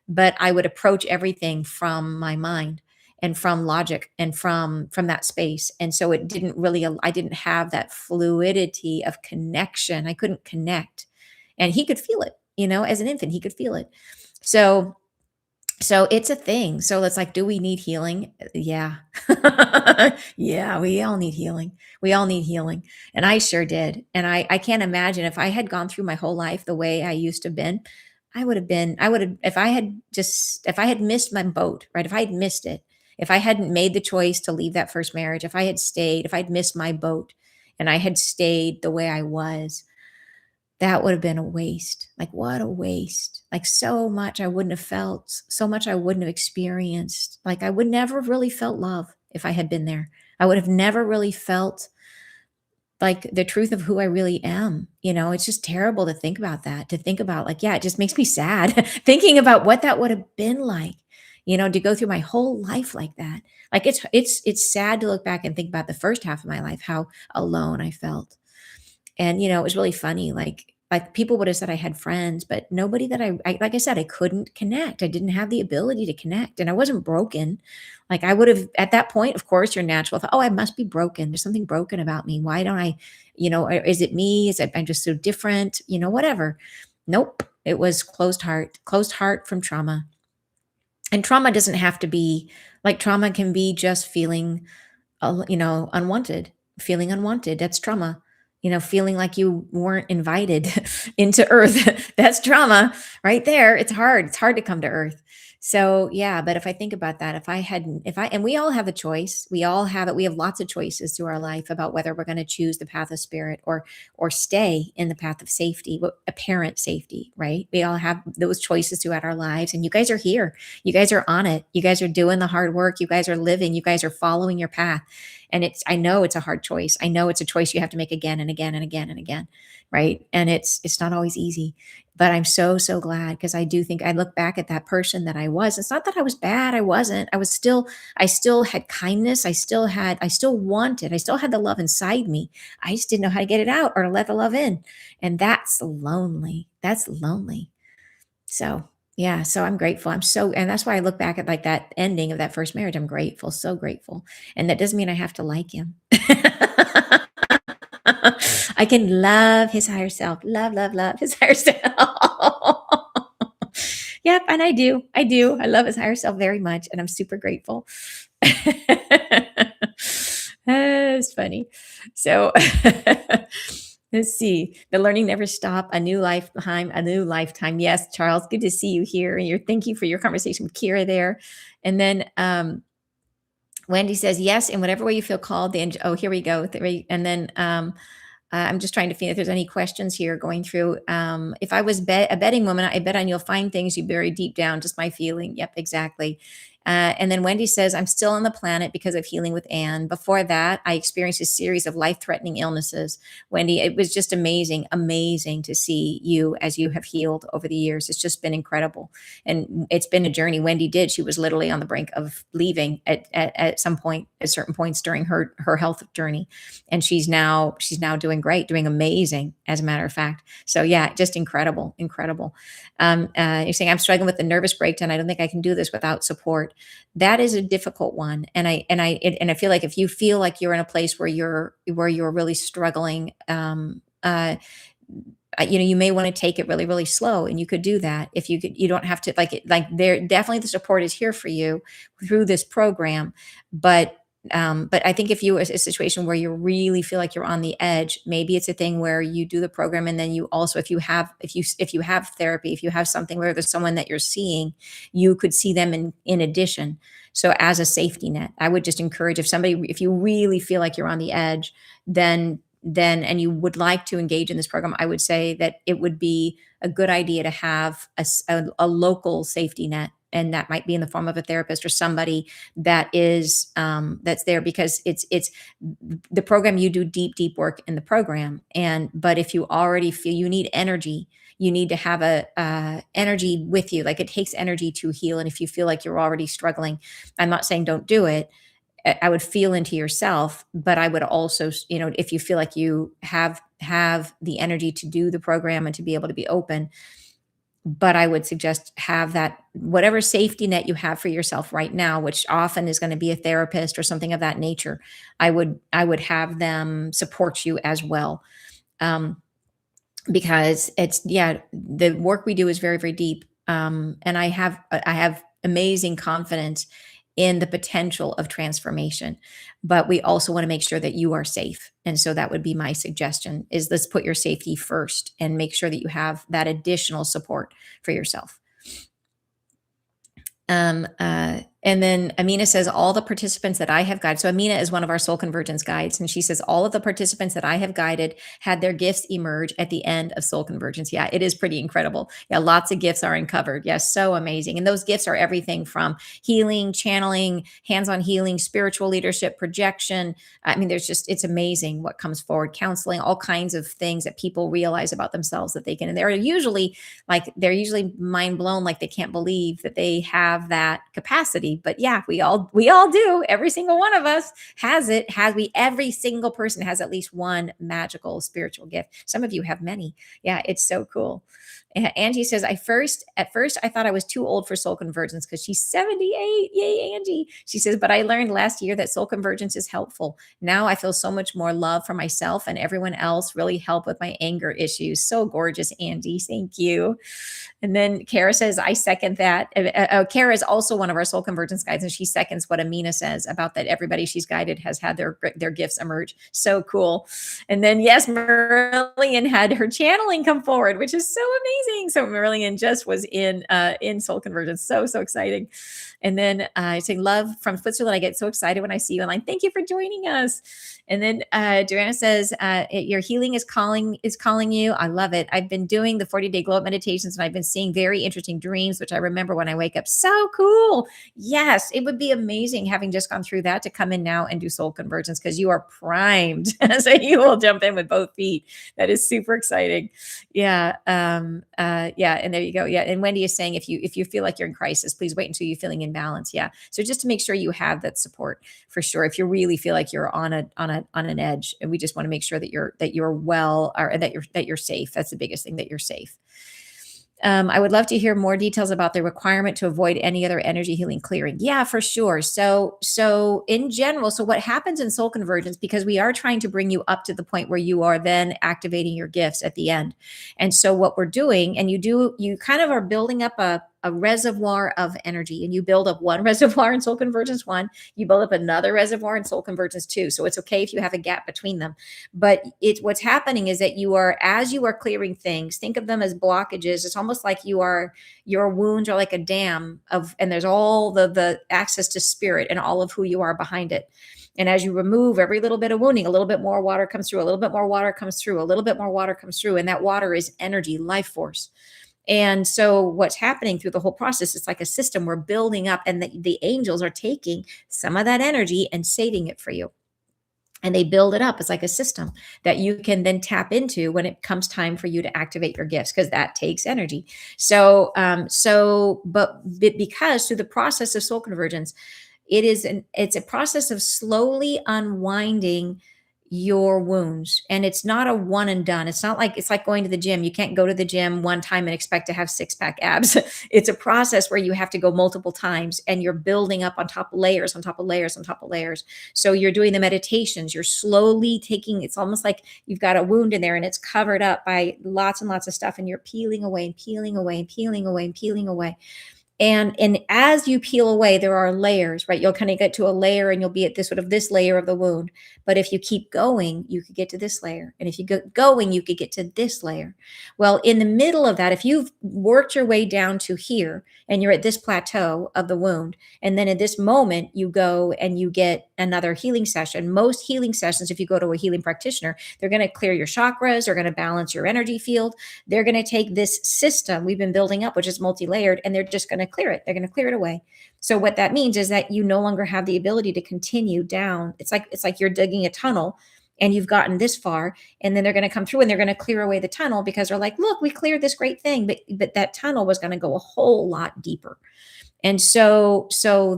but I would approach everything from my mind and from logic and from that space. And so it didn't really, I didn't have that fluidity of connection. I couldn't connect. And he could feel it, as an infant, he could feel it. So it's a thing. So it's like, do we need healing? Yeah. Yeah, we all need healing. We all need healing. And I sure did. And I can't imagine if I had gone through my whole life the way I used to have been, I would have, if I had missed my boat, right? If I had missed it, if I hadn't made the choice to leave that first marriage, if I had stayed, if I'd missed my boat and I had stayed the way I was, that would have been a waste. Like, what a waste. Like, so much I wouldn't have felt, so much I wouldn't have experienced. Like, I would never have really felt love if I had been there. I would have never really felt like the truth of who I really am. It's just terrible to think about that, to think about, like, yeah, it just makes me sad thinking about what that would have been like, to go through my whole life like that. Like, it's sad to look back and think about the first half of my life, how alone I felt. And, it was really funny. Like people would have said I had friends, but nobody that like I said, I couldn't connect. I didn't have the ability to connect, and I wasn't broken. Like I would have at that point, of course, your natural thought, oh, I must be broken. There's something broken about me. Why don't I, or is it me? Is it, I'm just so different, whatever. Nope. It was closed heart from trauma. And trauma doesn't have to be like, trauma can be just feeling unwanted, feeling unwanted. That's trauma. Feeling like you weren't invited into earth. That's trauma right there. It's hard. It's hard to come to earth. So yeah, but if I think about that, and we all have a choice. We all have it. We have lots of choices through our life about whether we're going to choose the path of spirit or stay in the path of safety, apparent safety, right? We all have those choices throughout our lives. And you guys are here. You guys are on it. You guys are doing the hard work. You guys are living. You guys are following your path. And I know it's a hard choice. I know it's a choice you have to make again and again and again and again. Right. And it's not always easy, but I'm so, so glad, because I do think I look back at that person that I was. It's not that I was bad. I wasn't. I still had kindness. I still had the love inside me. I just didn't know how to get it out or to let the love in. And that's lonely. That's lonely. So Yeah, so I'm grateful. And that's why I look back at like that ending of that first marriage. I'm grateful, so grateful. And that doesn't mean I have to like him. I can love his higher self. Love, love, love his higher self. Yep, and I do. I do. I love his higher self very much, and I'm super grateful. It's funny. So let's see. The learning never stop. A new lifetime, a new lifetime. Yes, Charles, good to see you here. And thank you for your conversation with Kira there. And then Wendy says yes, in whatever way you feel called. Oh, here we go. And then I'm just trying to see if there's any questions here going through. If I was a betting woman, I bet on you'll find things you bury deep down. Just my feeling. Yep, exactly. And then Wendy says, I'm still on the planet because of healing with Anne. Before that, I experienced a series of life-threatening illnesses. Wendy, it was just amazing, amazing to see you as you have healed over the years. It's just been incredible. And it's been a journey. Wendy did. She was literally on the brink of leaving at some point, at certain points during her health journey. And she's now doing great, doing amazing, as a matter of fact. So yeah, just incredible, incredible. You're saying I'm struggling with the nervous breakdown. I don't think I can do this without support. That is a difficult one, and I feel like if you feel like you're in a place where you're really struggling, you may want to take it really, really slow, and you could do that. If you could, you don't have to like there. Definitely, the support is here for you through this program, but I think if you are a situation where you really feel like you're on the edge, maybe it's a thing where you do the program, and then you also, if you have therapy, if you have something where there's someone that you're seeing, you could see them in addition. So as a safety net, I would just encourage, if you really feel like you're on the edge, then and you would like to engage in this program, I would say that it would be a good idea to have a local safety net, and that might be in the form of a therapist or somebody that is that's there, because it's the program. You do deep work in the program, but if you already feel you need energy, you need to have a energy with you. Like, it takes energy to heal, and if you feel like you're already struggling, I'm not saying don't do it. I would feel into yourself, but I would also, if you feel like you have the energy to do the program and to be able to be open, but I would suggest have that, whatever safety net you have for yourself right now, which often is going to be a therapist or something of that nature. I would have them support you as well. Because the work we do is very, very deep. And I have amazing confidence in the potential of transformation, but we also want to make sure that you are safe. And so that would be my suggestion: is let's put your safety first and make sure that you have that additional support for yourself. And then Amina says, all the participants that I have guided. So Amina is one of our Soul Convergence guides. And she says, all of the participants that I have guided had their gifts emerge at the end of Soul Convergence. Yeah, it is pretty incredible. Yeah, lots of gifts are uncovered. Yes, so amazing. And those gifts are everything from healing, channeling, hands-on healing, spiritual leadership, projection. I mean, it's amazing what comes forward, counseling, all kinds of things that people realize about themselves that they can. And they're usually mind blown, like they can't believe that they have that capacity. But yeah, we all do. Every single one of us has it. Every single person has at least one magical spiritual gift. Some of you have many. Yeah, it's so cool. Angie says, at first I thought I was too old for Soul Convergence, because she's 78. Yay, Angie. She says, but I learned last year that Soul Convergence is helpful. Now I feel so much more love for myself and everyone else. Really help with my anger issues. So gorgeous, Angie. Thank you. And then Kara says, I second that. Kara is also one of our Soul Convergence guides, and she seconds what Amina says about that everybody she's guided has had their gifts emerge. So cool. And then, yes, Marillion had her channeling come forward, which is so amazing. So Marillion just was in Soul Convergence. So exciting. And then saying, love from Switzerland. I get so excited when I see you online. Thank you for joining us. And then Joanna says, your healing is calling you. I love it. I've been doing the 40-day glow up meditations, and I've been seeing very interesting dreams, which I remember when I wake up. So cool. Yes, it would be amazing, having just gone through that, to come in now and do Soul Convergence, because you are primed. So you will jump in with both feet. That is super exciting. Yeah. Yeah. And there you go. Yeah. And Wendy is saying, if you feel like you're in crisis, please wait until you're feeling in balance. Yeah. So just to make sure you have that support, for sure. If you really feel like you're on an edge, and we just want to make sure that you're well, or that you're safe. That's the biggest thing, that you're safe. I would love to hear more details about the requirement to avoid any other energy healing clearing. Yeah, for sure. So in general, so what happens in soul convergence, because we are trying to bring you up to the point where you are then activating your gifts at the end. And so what we're doing, and you kind of are building up a reservoir of energy, and you build up one reservoir in soul convergence one, you build up another reservoir in soul convergence two. So it's okay if you have a gap between them. But it's what's happening is that you are, as you are clearing things, think of them as blockages. It's almost like your wounds are like a dam of, and there's all the access to spirit and all of who you are behind it. And as you remove every little bit of wounding, a little bit more water comes through, a little bit more water comes through, a little bit more water comes through. And that water is energy, life force. And so what's happening through the whole process, it's like a system we're building up, and the angels are taking some of that energy and saving it for you. And they build it up. It's like a system that you can then tap into when it comes time for you to activate your gifts, because that takes energy. But because through the process of soul convergence, it's a process of slowly unwinding your wounds. And it's not a one and done. It's not like, it's like going to the gym. You can't go to the gym one time and expect to have six-pack abs. It's a process where you have to go multiple times, and you're building up on top of layers, on top of layers, on top of layers. So you're doing the meditations, you're slowly taking, it's almost like you've got a wound in there and it's covered up by lots and lots of stuff, and you're peeling away and peeling away and peeling away and peeling away. And as you peel away, there are layers, right? You'll kind of get to a layer, and you'll be at this sort of this layer of the wound. But if you keep going, you could get to this layer. And if you get going, you could get to this layer. Well, in the middle of that, if you've worked your way down to here and you're at this plateau of the wound, and then at this moment you go and you get another healing session. Most healing sessions, if you go to a healing practitioner, they're going to clear your chakras, they're going to balance your energy field. They're going to take this system we've been building up, which is multi-layered, and they're just going to clear it. They're going to clear it away. So what that means is that you no longer have the ability to continue down. It's like you're digging a tunnel and you've gotten this far, and then they're going to come through and they're going to clear away the tunnel, because they're like, look, we cleared this great thing, but that tunnel was going to go a whole lot deeper. And so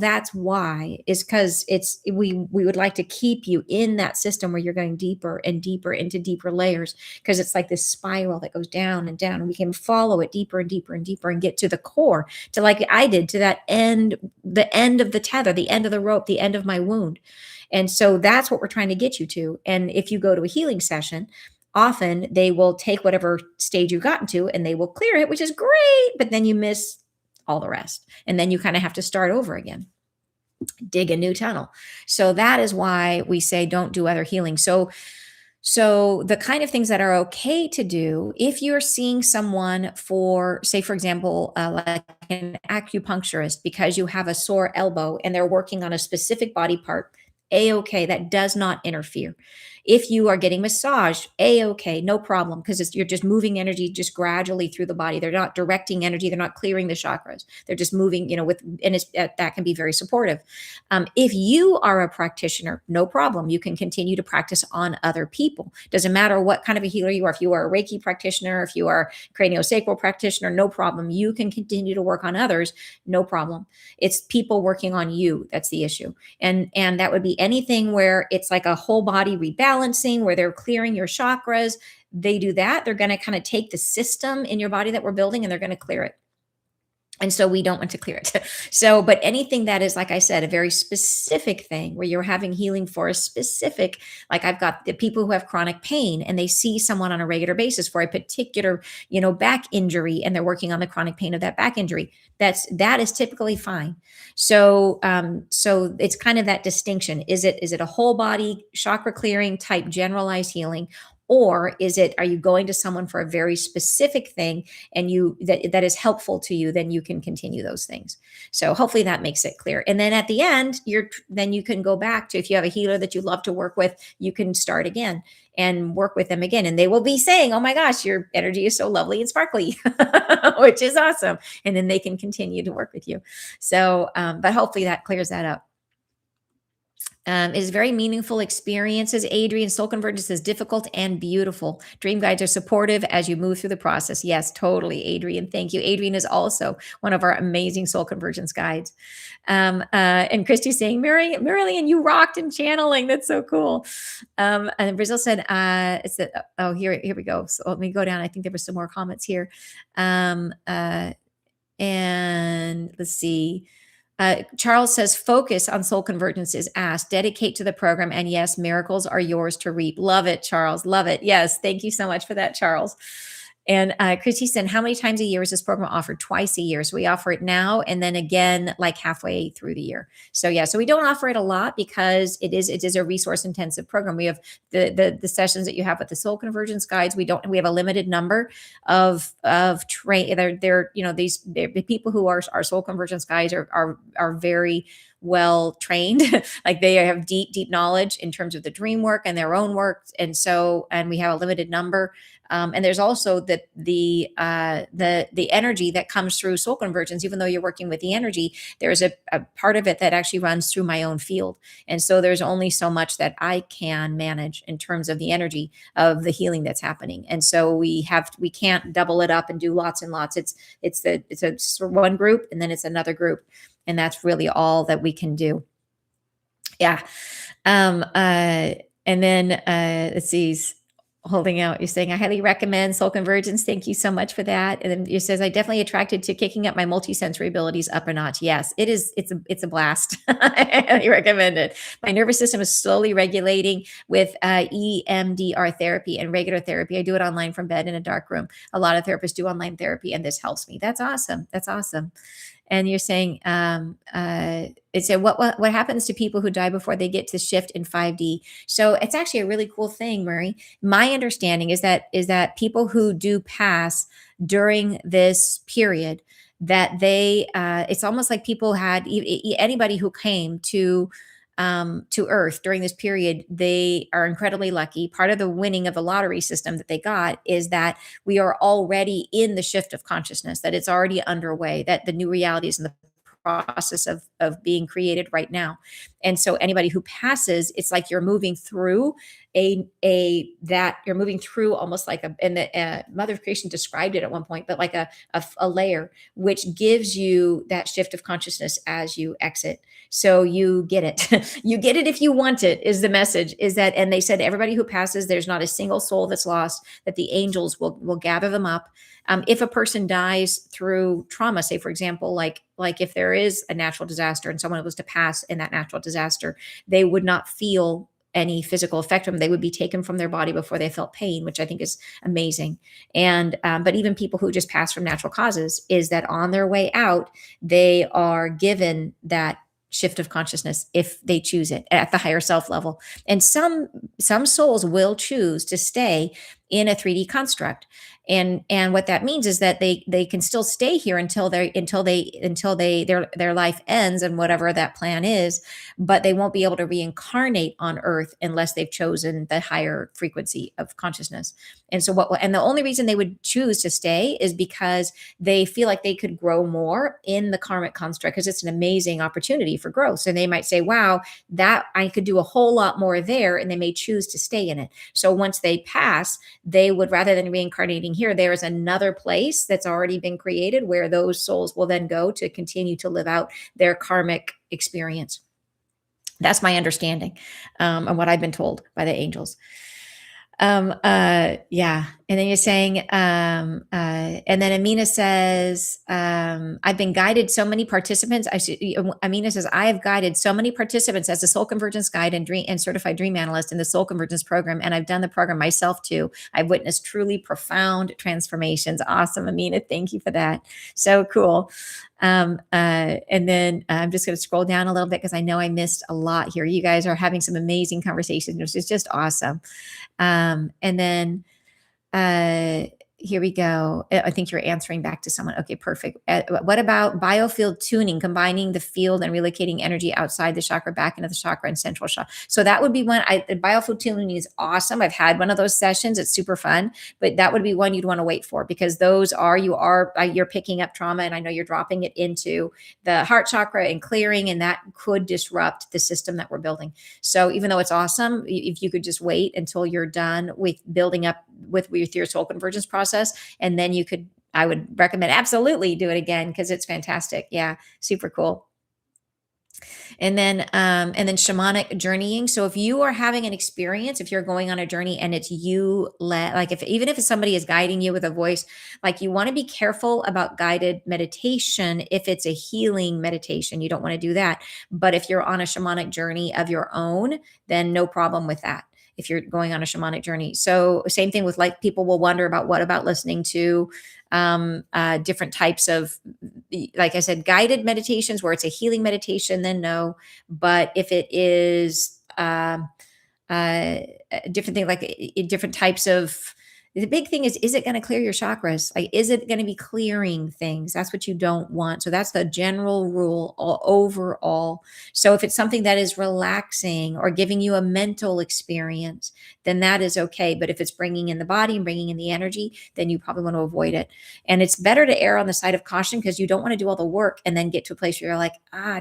that's why, is because we would like to keep you in that system where you're going deeper and deeper into deeper layers, because it's like this spiral that goes down and down, and we can follow it deeper and deeper and deeper and get to the core, to, like I did, to that end, the end of the tether, the end of the rope, the end of my wound. And so that's what we're trying to get you to. And if you go to a healing session, often they will take whatever stage you've gotten to and they will clear it, which is great, but then you miss all the rest. And then you kind of have to start over again, dig a new tunnel. So that is why we say don't do other healing. So the kind of things that are okay to do, if you're seeing someone for, say, for example, like an acupuncturist, because you have a sore elbow and they're working on a specific body part, A-okay, that does not interfere. If you are getting massage, A-okay, no problem, because you're just moving energy just gradually through the body. They're not directing energy. They're not clearing the chakras. They're just moving, and that can be very supportive. If you are a practitioner, no problem. You can continue to practice on other people. Doesn't matter what kind of a healer you are. If you are a Reiki practitioner, if you are a craniosacral practitioner, no problem. You can continue to work on others, no problem. It's people working on you that's the issue. And that would be anything where it's like a whole body rebalancing, where they're clearing your chakras. They do that. They're going to kind of take the system in your body that we're building and they're going to clear it. And so we don't want to clear it. But anything that is, like I said, a very specific thing where you're having healing for a specific, like I've got the people who have chronic pain and they see someone on a regular basis for a particular, back injury, and they're working on the chronic pain of that back injury. That is typically fine. So it's kind of that distinction. Is it a whole body chakra clearing type generalized healing? Or are you going to someone for a very specific thing and that is helpful to you? Then you can continue those things. So hopefully that makes it clear. And then at the end, then you can go back to, if you have a healer that you love to work with, you can start again and work with them again. And they will be saying, oh my gosh, your energy is so lovely and sparkly, which is awesome. And then they can continue to work with you. So, but hopefully that clears that up. It is very meaningful experiences. Adrian, soul convergence is difficult and beautiful. Dream guides are supportive as you move through the process. Yes, totally, Adrian. Thank you. Adrian is also one of our amazing soul convergence guides. And Christy's saying, Marilyn, you rocked in channeling. That's so cool. And Brazil said, here we go. So let me go down. I think there were some more comments here. And let's see. Charles says, focus on soul convergence is asked. Dedicate to the program. And yes, miracles are yours to reap. Love it, Charles. Love it. Yes. Thank you so much for that, Charles. And Christy said, how many times a year is this program offered? Twice a year. So we offer it now and then again, like halfway through the year. So yeah, so we don't offer it a lot because it is a resource intensive program. We have the sessions that you have with the soul convergence guides. We have a limited number of train. They're the people who are our soul convergence guides are very well trained. Like they have deep knowledge in terms of the dream work and their own work. And we have a limited number. And there's also the energy that comes through soul convergence. Even though you're working with the energy, there's a part of it that actually runs through my own field. And so there's only so much that I can manage in terms of the energy of the healing that's happening. And so we can't double it up and do lots and lots. It's one group and then it's another group. And that's really all that we can do. Yeah. And then let's see. Holding out, you're saying, I highly recommend soul convergence. Thank you so much for that. And then it says, I definitely attracted to kicking up my multisensory abilities up a notch. Yes, it is. It's a blast. I highly recommend it. My nervous system is slowly regulating with EMDR therapy and regular therapy. I do it online from bed in a dark room. A lot of therapists do online therapy, and this helps me. That's awesome. That's awesome. And you're saying, it said, what happens to people who die before they get to shift in 5D? So it's actually a really cool thing, Murray. My understanding is that people who do pass during this period, that they, it's almost like people had anybody who came to Earth during this period, they are incredibly lucky. Part of the winning of the lottery system that they got is that we are already in the shift of consciousness, that it's already underway, that the new reality is in the process of being created right now. And so anybody who passes, it's like you're moving through you're moving through almost like and the Mother of Creation described it at one point, but like a layer, which gives you that shift of consciousness as you exit. So you get it. You get it if you want it, is the message. Is that, and they said everybody who passes, there's not a single soul that's lost, that the angels will gather them up. If a person dies through trauma, say for example, like if there is a natural disaster and someone was to pass in that natural disaster, they would not feel any physical effect from them. They would be taken from their body before they felt pain, which I think is amazing. And but even people who just pass from natural causes, is that on their way out, they are given that shift of consciousness if they choose it at the higher self level. And some souls will choose to stay in a 3D construct. And what that means is that they can still stay here until their life ends and whatever that plan is, but they won't be able to reincarnate on Earth unless they've chosen the higher frequency of consciousness. And so the only reason they would choose to stay is because they feel like they could grow more in the karmic construct, because it's an amazing opportunity for growth. So they might say, wow, that I could do a whole lot more there, and they may choose to stay in it. So once they pass, they would, rather than reincarnating here, there is another place that's already been created where those souls will then go to continue to live out their karmic experience. That's my understanding, and what I've been told by the angels. Yeah. And then you're saying, and then Amina says, I've been guided so many participants. Amina says, I have guided so many participants as a soul convergence guide and certified dream analyst in the soul convergence program. And I've done the program myself too. I've witnessed truly profound transformations. Awesome, Amina. Thank you for that. So cool. And then I'm just going to scroll down a little bit because I know I missed a lot here. You guys are having some amazing conversations, which is just awesome. And then, Here we go. I think you're answering back to someone. Okay, perfect. What about biofield tuning, combining the field and relocating energy outside the chakra back into the chakra and central chakra? So that would be one. The biofield tuning is awesome. I've had one of those sessions. It's super fun, but that would be one you'd want to wait for, because those are you're picking up trauma, and I know you're dropping it into the heart chakra and clearing, and that could disrupt the system that we're building. So even though it's awesome, if you could just wait until you're done with building up with your soul convergence process, and then I would recommend absolutely do it again, because it's fantastic. Yeah, super cool. And then shamanic journeying. So if you are having an experience, if you're going on a journey and it's you like, if even if somebody is guiding you with a voice, like, you want to be careful about guided meditation. If it's a healing meditation, you don't want to do that. But if you're on a shamanic journey of your own, then no problem with that, if you're going on a shamanic journey. So same thing with, like, people will wonder about, what about listening to different types of, like I said, guided meditations where it's a healing meditation, then no. But if it is a different thing, like different types of, the big thing is it going to clear your chakras? Like, is it going to be clearing things? That's what you don't want. So that's the general rule overall. So if it's something that is relaxing or giving you a mental experience, then that is okay. But if it's bringing in the body and bringing in the energy, then you probably want to avoid it. And it's better to err on the side of caution, because you don't want to do all the work and then get to a place where you're like,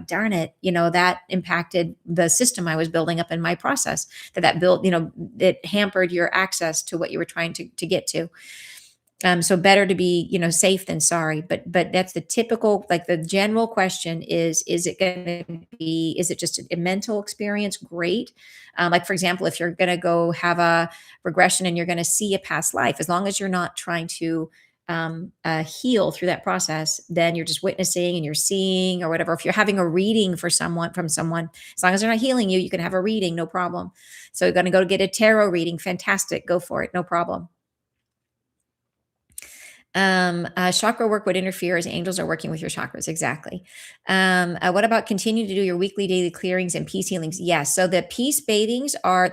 darn it, that impacted the system I was building up in my process, that built, it hampered your access to what you were trying to get to. So better to be, safe than sorry. But that's the typical, like, the general question is it just a mental experience? Great. Like, for example, if you're going to go have a regression and you're going to see a past life, as long as you're not trying to heal through that process, then you're just witnessing and you're seeing or whatever. If you're having a reading from someone, as long as they're not healing you, you can have a reading, no problem. So you're going to go get a tarot reading. Fantastic. Go for it. No problem. Chakra work would interfere as angels are working with your chakras. Exactly. What about continue to do your weekly, daily clearings and peace healings? Yes. So the peace bathings are,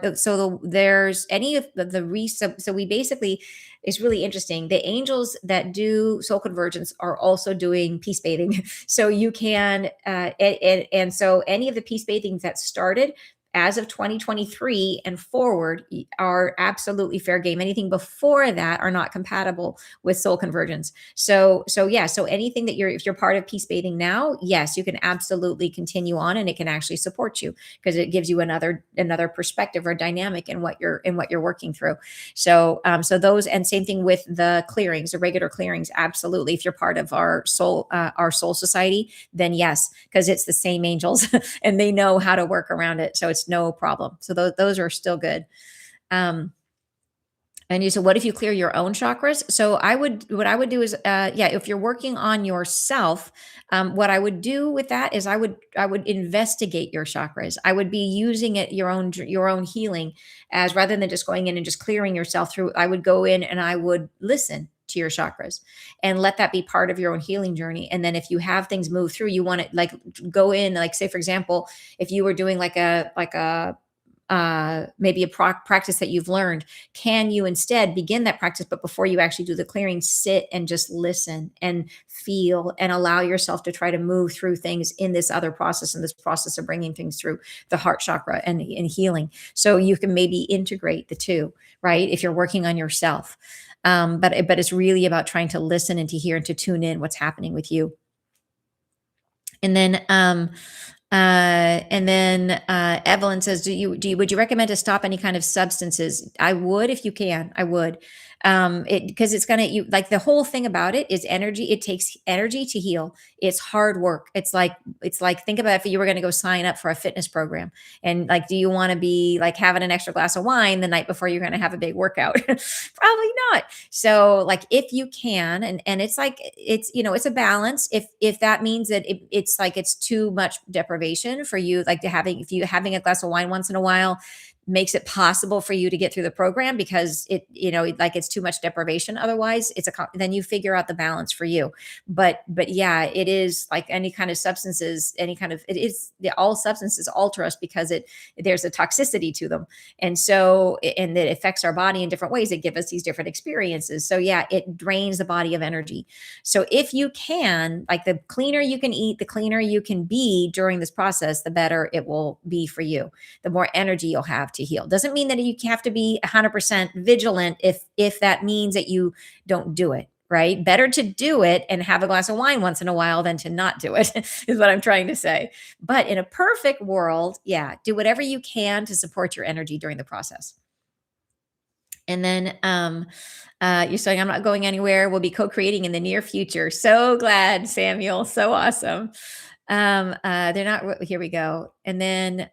there's any of so we basically, it's really interesting. The angels that do soul convergence are also doing peace bathing. So you can, and so any of the peace bathings that started as of 2023 and forward are absolutely fair game. Anything before that are not compatible with soul convergence. So yeah. So anything that if you're part of peace bathing now, yes, you can absolutely continue on, and it can actually support you, because it gives you another perspective or dynamic in what you're working through. So those, and same thing with the clearings, the regular clearings. Absolutely. If you're part of our soul society, then yes, because it's the same angels and they know how to work around it. So it's no problem. So those are still good. And you said, what if you clear your own chakras? So what I would do is, if you're working on yourself, what I would do with that is I would investigate your chakras. I would be using it, your own healing, as rather than just going in and just clearing yourself through. I would go in and I would listen to your chakras and let that be part of your own healing journey. And then if you have things move through, you want to, like, go in, like, say, for example, if you were doing maybe a practice that you've learned, can you instead begin that practice, but before you actually do the clearing, sit and just listen and feel and allow yourself to try to move through things in this other process, in this process of bringing things through the heart chakra and healing. So you can maybe integrate the two, right? If you're working on yourself. But it's really about trying to listen and to hear and to tune in what's happening with you. And then Evelyn says, would you recommend to stop any kind of substances? I would, if you can. I would. Because it's gonna, like, the whole thing about it is energy. It takes energy to heal. It's hard work. It's like think about if you were going to go sign up for a fitness program, and, like, do you want to be like having an extra glass of wine the night before you're going to have a big workout? Probably not. So, like, if you can, and it's like, it's it's a balance. If that means that it's like it's too much deprivation for you, like, if you having a glass of wine once in a while, makes it possible for you to get through the program, because it, like it's too much deprivation. Otherwise, then you figure out the balance for you. But yeah, it is like any kind of substances, it is, all substances alter us because there's a toxicity to them. And so, and it affects our body in different ways. It gives us these different experiences. So yeah, it drains the body of energy. So if you can, like, the cleaner you can eat, the cleaner you can be during this process, the better it will be for you, the more energy you'll have to heal. Doesn't mean that you have to be 100% vigilant if that means that you don't do it, right? Better to do it and have a glass of wine once in a while than to not do it, is what I'm trying to say. But in a perfect world, yeah, do whatever you can to support your energy during the process. And then you're saying, I'm not going anywhere. We'll be co-creating in the near future. So glad, Samuel. So awesome. They're not, here we go. And then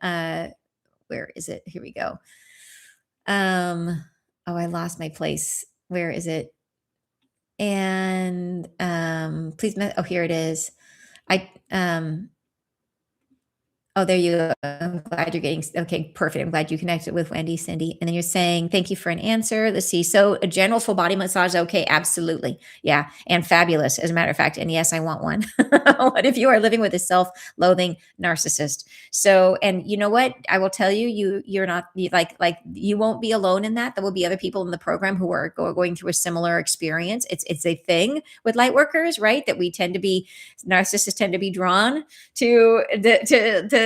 where is it? Here we go. Oh, I lost my place. Where is it? And please, oh, here it is. Oh, there you go. I'm glad you're getting, okay, perfect. I'm glad you connected with Wendy, Cindy. And then you're saying, thank you for an answer. Let's see. So a general full body massage. Okay. Absolutely. Yeah. And fabulous, as a matter of fact. And yes, I want one. What if you are living with a self-loathing narcissist? So, and you know what? I will tell you, you're not like you won't be alone in that. There will be other people in the program who are going through a similar experience. It's a thing with light workers, right? That narcissists tend to be drawn to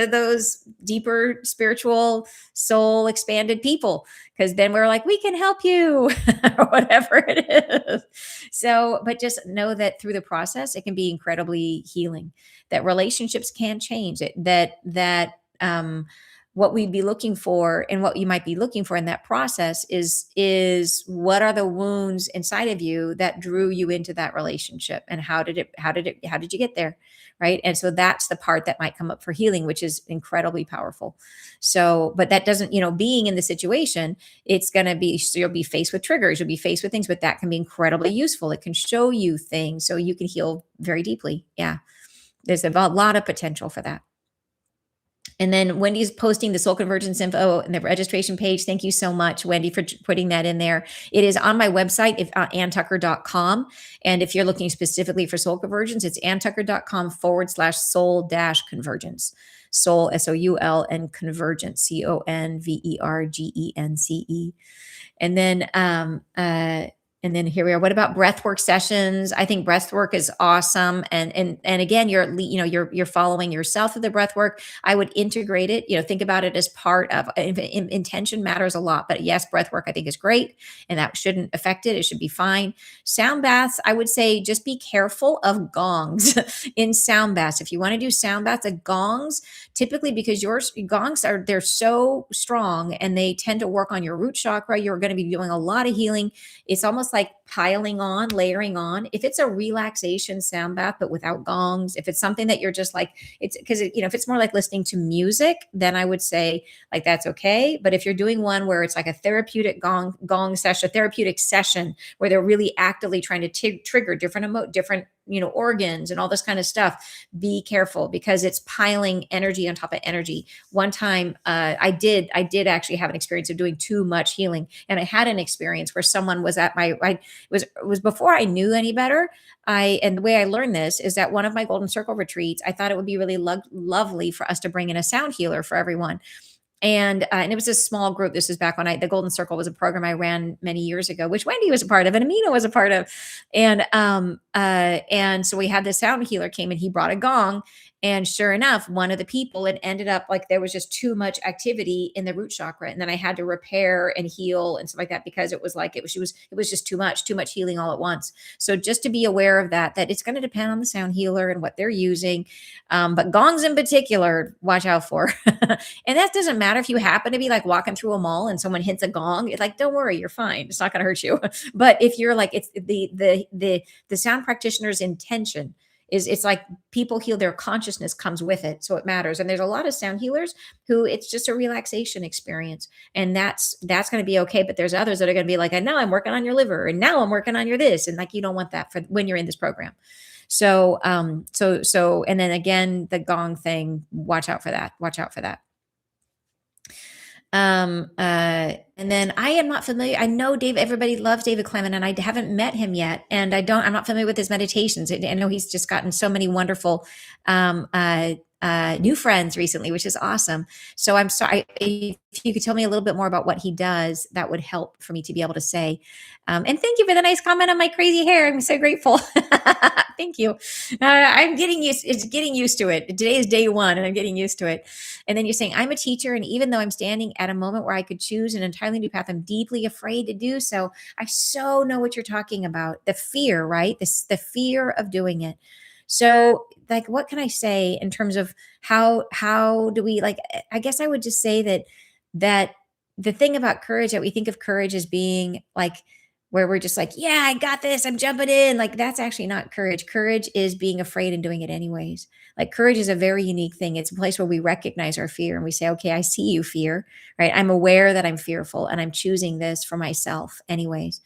those deeper spiritual soul expanded people, because then we're like, we can help you or whatever it is. So, but just know that through the process, it can be incredibly healing, that relationships can change it, that what we'd be looking for and what you might be looking for in that process is what are the wounds inside of you that drew you into that relationship, and how did you get there, right? And so that's the part that might come up for healing, which is incredibly powerful. So, but that doesn't, being in the situation, it's going to be, so you'll be faced with triggers, you'll be faced with things, but that can be incredibly useful. It can show you things so you can heal very deeply. Yeah. There's a lot of potential for that. And then Wendy's posting the Soul Convergence info and the registration page. Thank you so much, Wendy, for putting that in there. It is on my website, anntucker.com. And if you're looking specifically for Soul Convergence, it's anntucker.com/soul-convergence. Soul, SOUL, and convergence, CONVERGENCE. And then here we are. What about breathwork sessions? I think breathwork is awesome. And again, you're following yourself with the breathwork. I would integrate it. Think about it as part of intention matters a lot. But yes, breathwork I think is great, and that shouldn't affect it. It should be fine. Sound baths, I would say just be careful of gongs in sound baths. If you want to do sound baths, the gongs, typically, because your gongs they're so strong and they tend to work on your root chakra, you're going to be doing a lot of healing. It's almost like piling on, layering on. If it's a relaxation sound bath, but without gongs, if it's something that you're just like, it's because, if it's more like listening to music, then I would say like, that's okay. But if you're doing one where it's like a therapeutic gong session, a therapeutic session where they're really actively trying to trigger different organs and all this kind of stuff, be careful, because it's piling energy on top of energy. One time I did actually have an experience of doing too much healing. And I had an experience where someone was at it was before I knew any better. And the way I learned this is that one of my Golden Circle retreats, I thought it would be really lovely for us to bring in a sound healer for everyone. And it was a small group. This is back when the Golden Circle was a program I ran many years ago, which Wendy was a part of and Amina was a part of. And so we had this sound healer came and he brought a gong. And sure enough, one of the people, it ended up like there was just too much activity in the root chakra. And then I had to repair and heal and stuff like that, because it was just too much healing all at once. So just to be aware of that it's going to depend on the sound healer and what they're using. But gongs in particular, watch out for. And that doesn't matter if you happen to be like walking through a mall and someone hits a gong. It's like, don't worry, you're fine. It's not going to hurt you. But if you're like, it's the sound practitioner's intention it's like people heal, their consciousness comes with it. So it matters. And there's a lot of sound healers who it's just a relaxation experience. And that's going to be okay. But there's others that are going to be like, and now I'm working on your liver, and now I'm working on your this. And like, you don't want that for when you're in this program. So, and then again, the gong thing, watch out for that. And then I am not familiar. I know Dave, everybody loves David Clement, and I haven't met him yet. And I'm not familiar with his meditations. I know he's just gotten so many wonderful, um, uh, new friends recently, which is awesome. So I'm sorry if you could tell me a little bit more about what he does, that would help for me to be able to say. And thank you for the nice comment on my crazy hair. I'm so grateful. Thank you. I'm getting used. It's getting used to it. Today is day one, and I'm getting used to it. And then you're saying, I'm a teacher, and even though I'm standing at a moment where I could choose an entirely new path, I'm deeply afraid to do so. I so know what you're talking about. The fear, right? The fear of doing it. So, like, what can I say in terms of how do we, like, I guess I would just say that the thing about courage, that we think of courage as being like where we're just like, yeah, I got this, I'm jumping in. Like, that's actually not courage. Courage is being afraid and doing it anyways. Like, courage is a very unique thing. It's a place where we recognize our fear and we say, okay, I see you, fear, right? I'm aware that I'm fearful and I'm choosing this for myself anyways.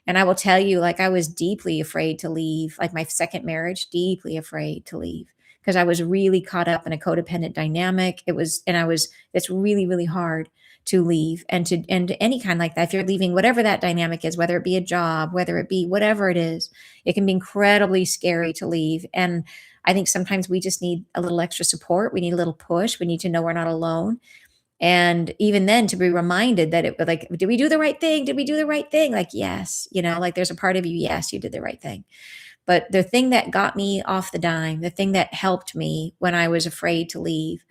And I will tell you, like, I was deeply afraid to leave, like my second marriage, deeply afraid to leave because I was really caught up in a codependent dynamic. It's really, really hard to leave and to any kind like that. If you're leaving whatever that dynamic is, whether it be a job, whether it be whatever it is, it can be incredibly scary to leave. And I think sometimes we just need a little extra support. We need a little push. We need to know we're not alone. And even then, to be reminded that it, like, did we do the right thing? Did we do the right thing? Like, yes, like there's a part of you, yes, you did the right thing. But the thing that got me off the dime, the thing that helped me when I was afraid to leave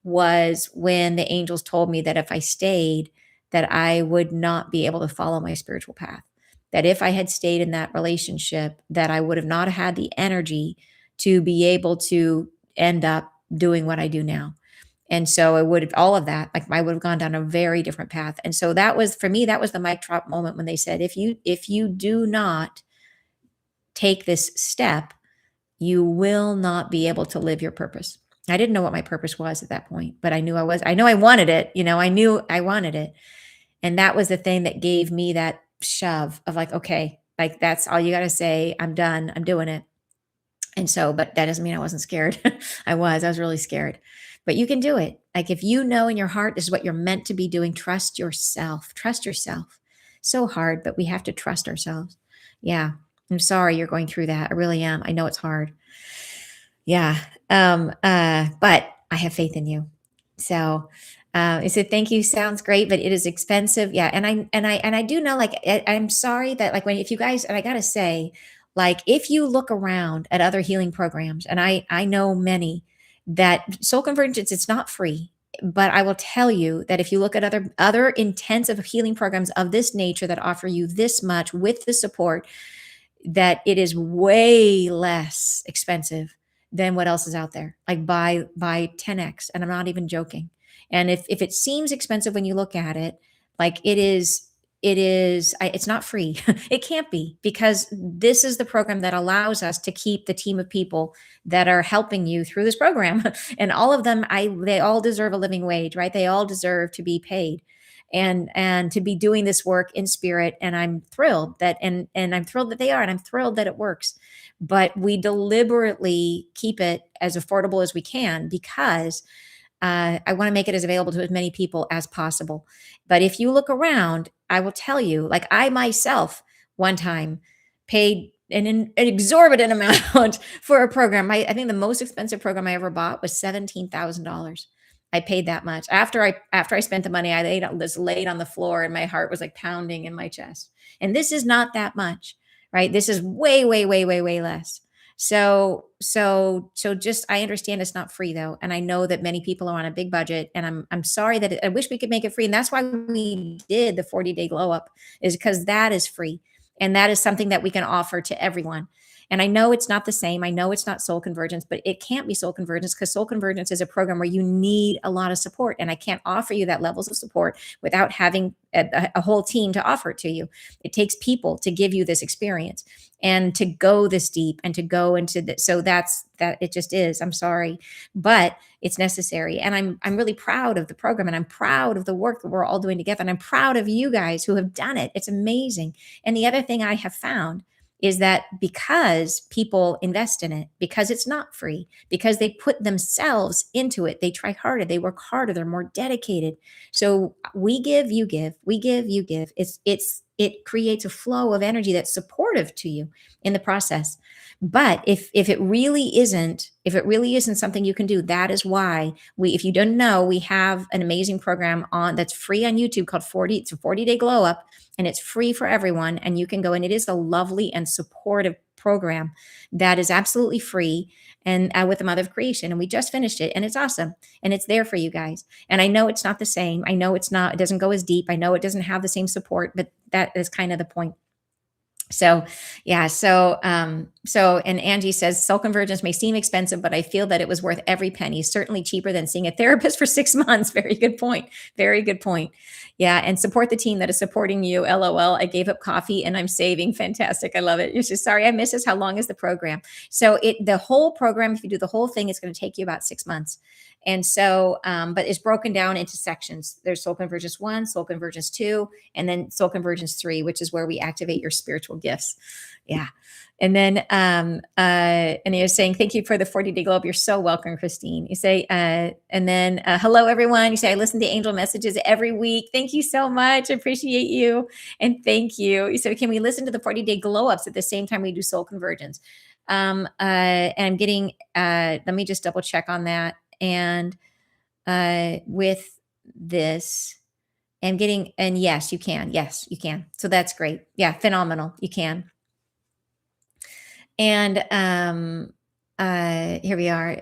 was when the angels told me that if I stayed, that I would not be able to follow my spiritual path. That if I had stayed in that relationship, that I would have not had the energy to be able to end up doing what I do now. And so it would have all of that, like I would have gone down a very different path. And so that was for me, that was the mic drop moment when they said, if you do not take this step, you will not be able to live your purpose. I didn't know what my purpose was at that point, but I know I wanted it. I knew I wanted it. And that was the thing that gave me that shove of like, okay, like that's all you got to say. I'm done. I'm doing it. And so, but that doesn't mean I wasn't scared. I was really scared. But you can do it. Like if you know in your heart this is what you're meant to be doing, trust yourself. Trust yourself. So hard, but we have to trust ourselves. Yeah. I'm sorry you're going through that. I really am. I know it's hard. Yeah. But I have faith in you. So I said, thank you. Sounds great, but it is expensive. Yeah. And I do know, like, I'm sorry that like if you guys, and I got to say, like, if you look around at other healing programs, and I know many that Soul Convergence, it's not free. But I will tell you that if you look at other intensive healing programs of this nature that offer you this much with the support, that it is way less expensive than what else is out there, like by 10x. And I'm not even joking. And if it seems expensive when you look at it, like it's not free. It can't be, because this is the program that allows us to keep the team of people that are helping you through this program. And all of them, they all deserve a living wage, right? They all deserve to be paid and to be doing this work in spirit. And I'm thrilled and I'm thrilled that they are, and I'm thrilled that it works. But we deliberately keep it as affordable as we can because I want to make it as available to as many people as possible. But if you look around, I will tell you, like I myself one time paid an exorbitant amount for a program. I think the most expensive program I ever bought was $17,000. I paid that much. After I spent the money, I laid on the floor and my heart was like pounding in my chest. And this is not that much, right? This is way, way, way, way, way less. So just, I understand it's not free though. And I know that many people are on a big budget, and I'm sorry that I wish we could make it free. And that's why we did the 40-day glow up, is because that is free. And that is something that we can offer to everyone. And I know it's not the same. I know it's not Soul Convergence, but it can't be Soul Convergence because Soul Convergence is a program where you need a lot of support. And I can't offer you that levels of support without having a whole team to offer it to you. It takes people to give you this experience and to go this deep and to go into that. So that's that. It just is. I'm sorry, but it's necessary. And I'm really proud of the program, and I'm proud of the work that we're all doing together. And I'm proud of you guys who have done it. It's amazing. And the other thing I have found is that because people invest in it, because it's not free, because they put themselves into it, they try harder, they work harder, they're more dedicated. So we give, you give, we give, you give. It creates a flow of energy that's supportive to you in the process. But if it really isn't, if it really isn't something you can do, that is why we, if you don't know, we have an amazing program on that's free on YouTube called 40, it's a 40-day glow up, and it's free for everyone. And you can go, and it is a lovely and supportive program that is absolutely free, and with the Mother of Creation. And we just finished it, and it's awesome. And it's there for you guys. And I know it's not the same. I know it's not, it doesn't go as deep. I know it doesn't have the same support, but that is kind of the point. So yeah, and Angie says soul convergence may seem expensive, but I feel that it was worth every penny. Certainly cheaper than seeing a therapist for 6 months. Very good point. Very good point. Yeah, and support the team that is supporting you. LOL. I gave up coffee and I'm saving. Fantastic. I love it. You're just sorry I missed this. How long is the program? So the whole program, if you do the whole thing, it's going to take you about 6 months. And so, but it's broken down into sections. There's Soul Convergence 1, Soul Convergence 2, and then Soul Convergence 3, which is where we activate your spiritual gifts. Yeah. And then, and you're saying, thank you for the 40-day globe. You're so welcome, Christine. You say, and then, hello, everyone. You say, I listen to angel messages every week. Thank you so much. I appreciate you. And thank you. You said, can we listen to the 40-day glow ups at the same time we do Soul Convergence? And I'm getting, let me just double check on that. And with this, I'm getting, and yes, you can. Yes, you can. So that's great. Yeah, phenomenal. You can. And here we are.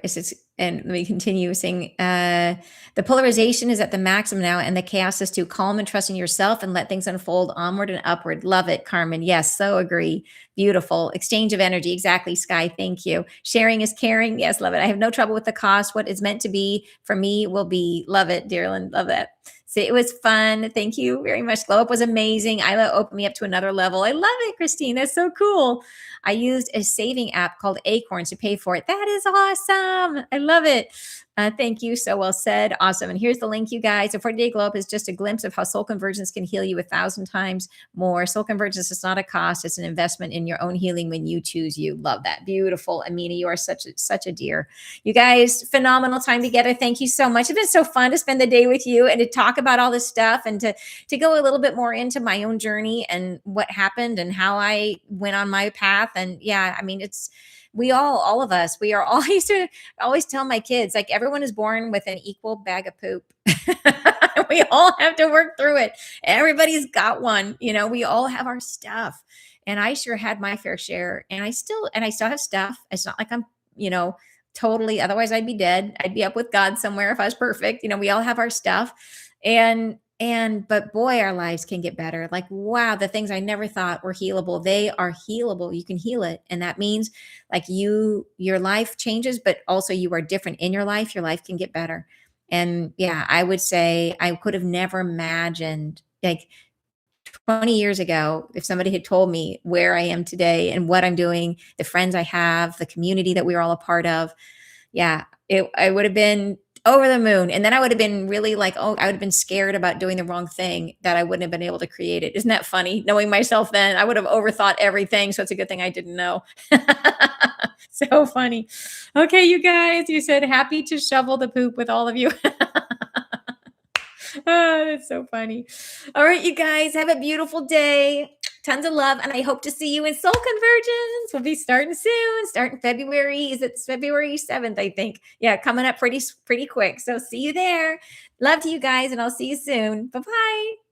And let me continue saying, the polarization is at the maximum now, and the chaos is to calm and trust in yourself and let things unfold onward and upward. Love it, Carmen. Yes, so agree. Beautiful. Exchange of energy. Exactly, Sky. Thank you. Sharing is caring. Yes, love it. I have no trouble with the cost. What is meant to be for me will be. Love it, Dearland. Love that. See, it was fun. Thank you very much. Glow Up was amazing. Isla opened me up to another level. I love it, Christine. That's so cool. I used a saving app called Acorns to pay for it. That is awesome. I love it. Thank you. So well said. Awesome. And here's the link, you guys. A 40-day glow up is just a glimpse of how soul convergence can heal you 1,000 times more. Soul convergence is not a cost. It's an investment in your own healing when you choose you. Love that. Beautiful. Amina, you are such a dear. You guys, phenomenal time together. Thank you so much. It's been so fun to spend the day with you and to talk about all this stuff and to go a little bit more into my own journey and what happened and how I went on my path. And yeah, I mean, all of us, we are all, I used to always tell my kids, like, everyone is born with an equal bag of poop. We all have to work through it. Everybody's got one, we all have our stuff. And I sure had my fair share, and I still have stuff. It's not like I'm, totally, otherwise I'd be dead. I'd be up with God somewhere if I was perfect. We all have our stuff. But boy, our lives can get better. Like, wow, the things I never thought were healable, they are healable. You can heal it. And that means like your life changes, but also you are different in your life. Your life can get better. And yeah, I would say I could have never imagined, like, 20 years ago, if somebody had told me where I am today and what I'm doing, the friends I have, the community that we're all a part of. Yeah, I would have been over the moon. And then I would have been really like, I would have been scared about doing the wrong thing, that I wouldn't have been able to create it. Isn't that funny? Knowing myself then, I would have overthought everything. So it's a good thing I didn't know. So funny. Okay, you guys, you said happy to shovel the poop with all of you. Oh, that's so funny. All right, you guys, have a beautiful day. Tons of love. And I hope to see you in Soul Convergence. We'll be starting soon, starting February. Is it February 7th, I think? Yeah, coming up pretty quick. So see you there. Love to you guys, and I'll see you soon. Bye-bye.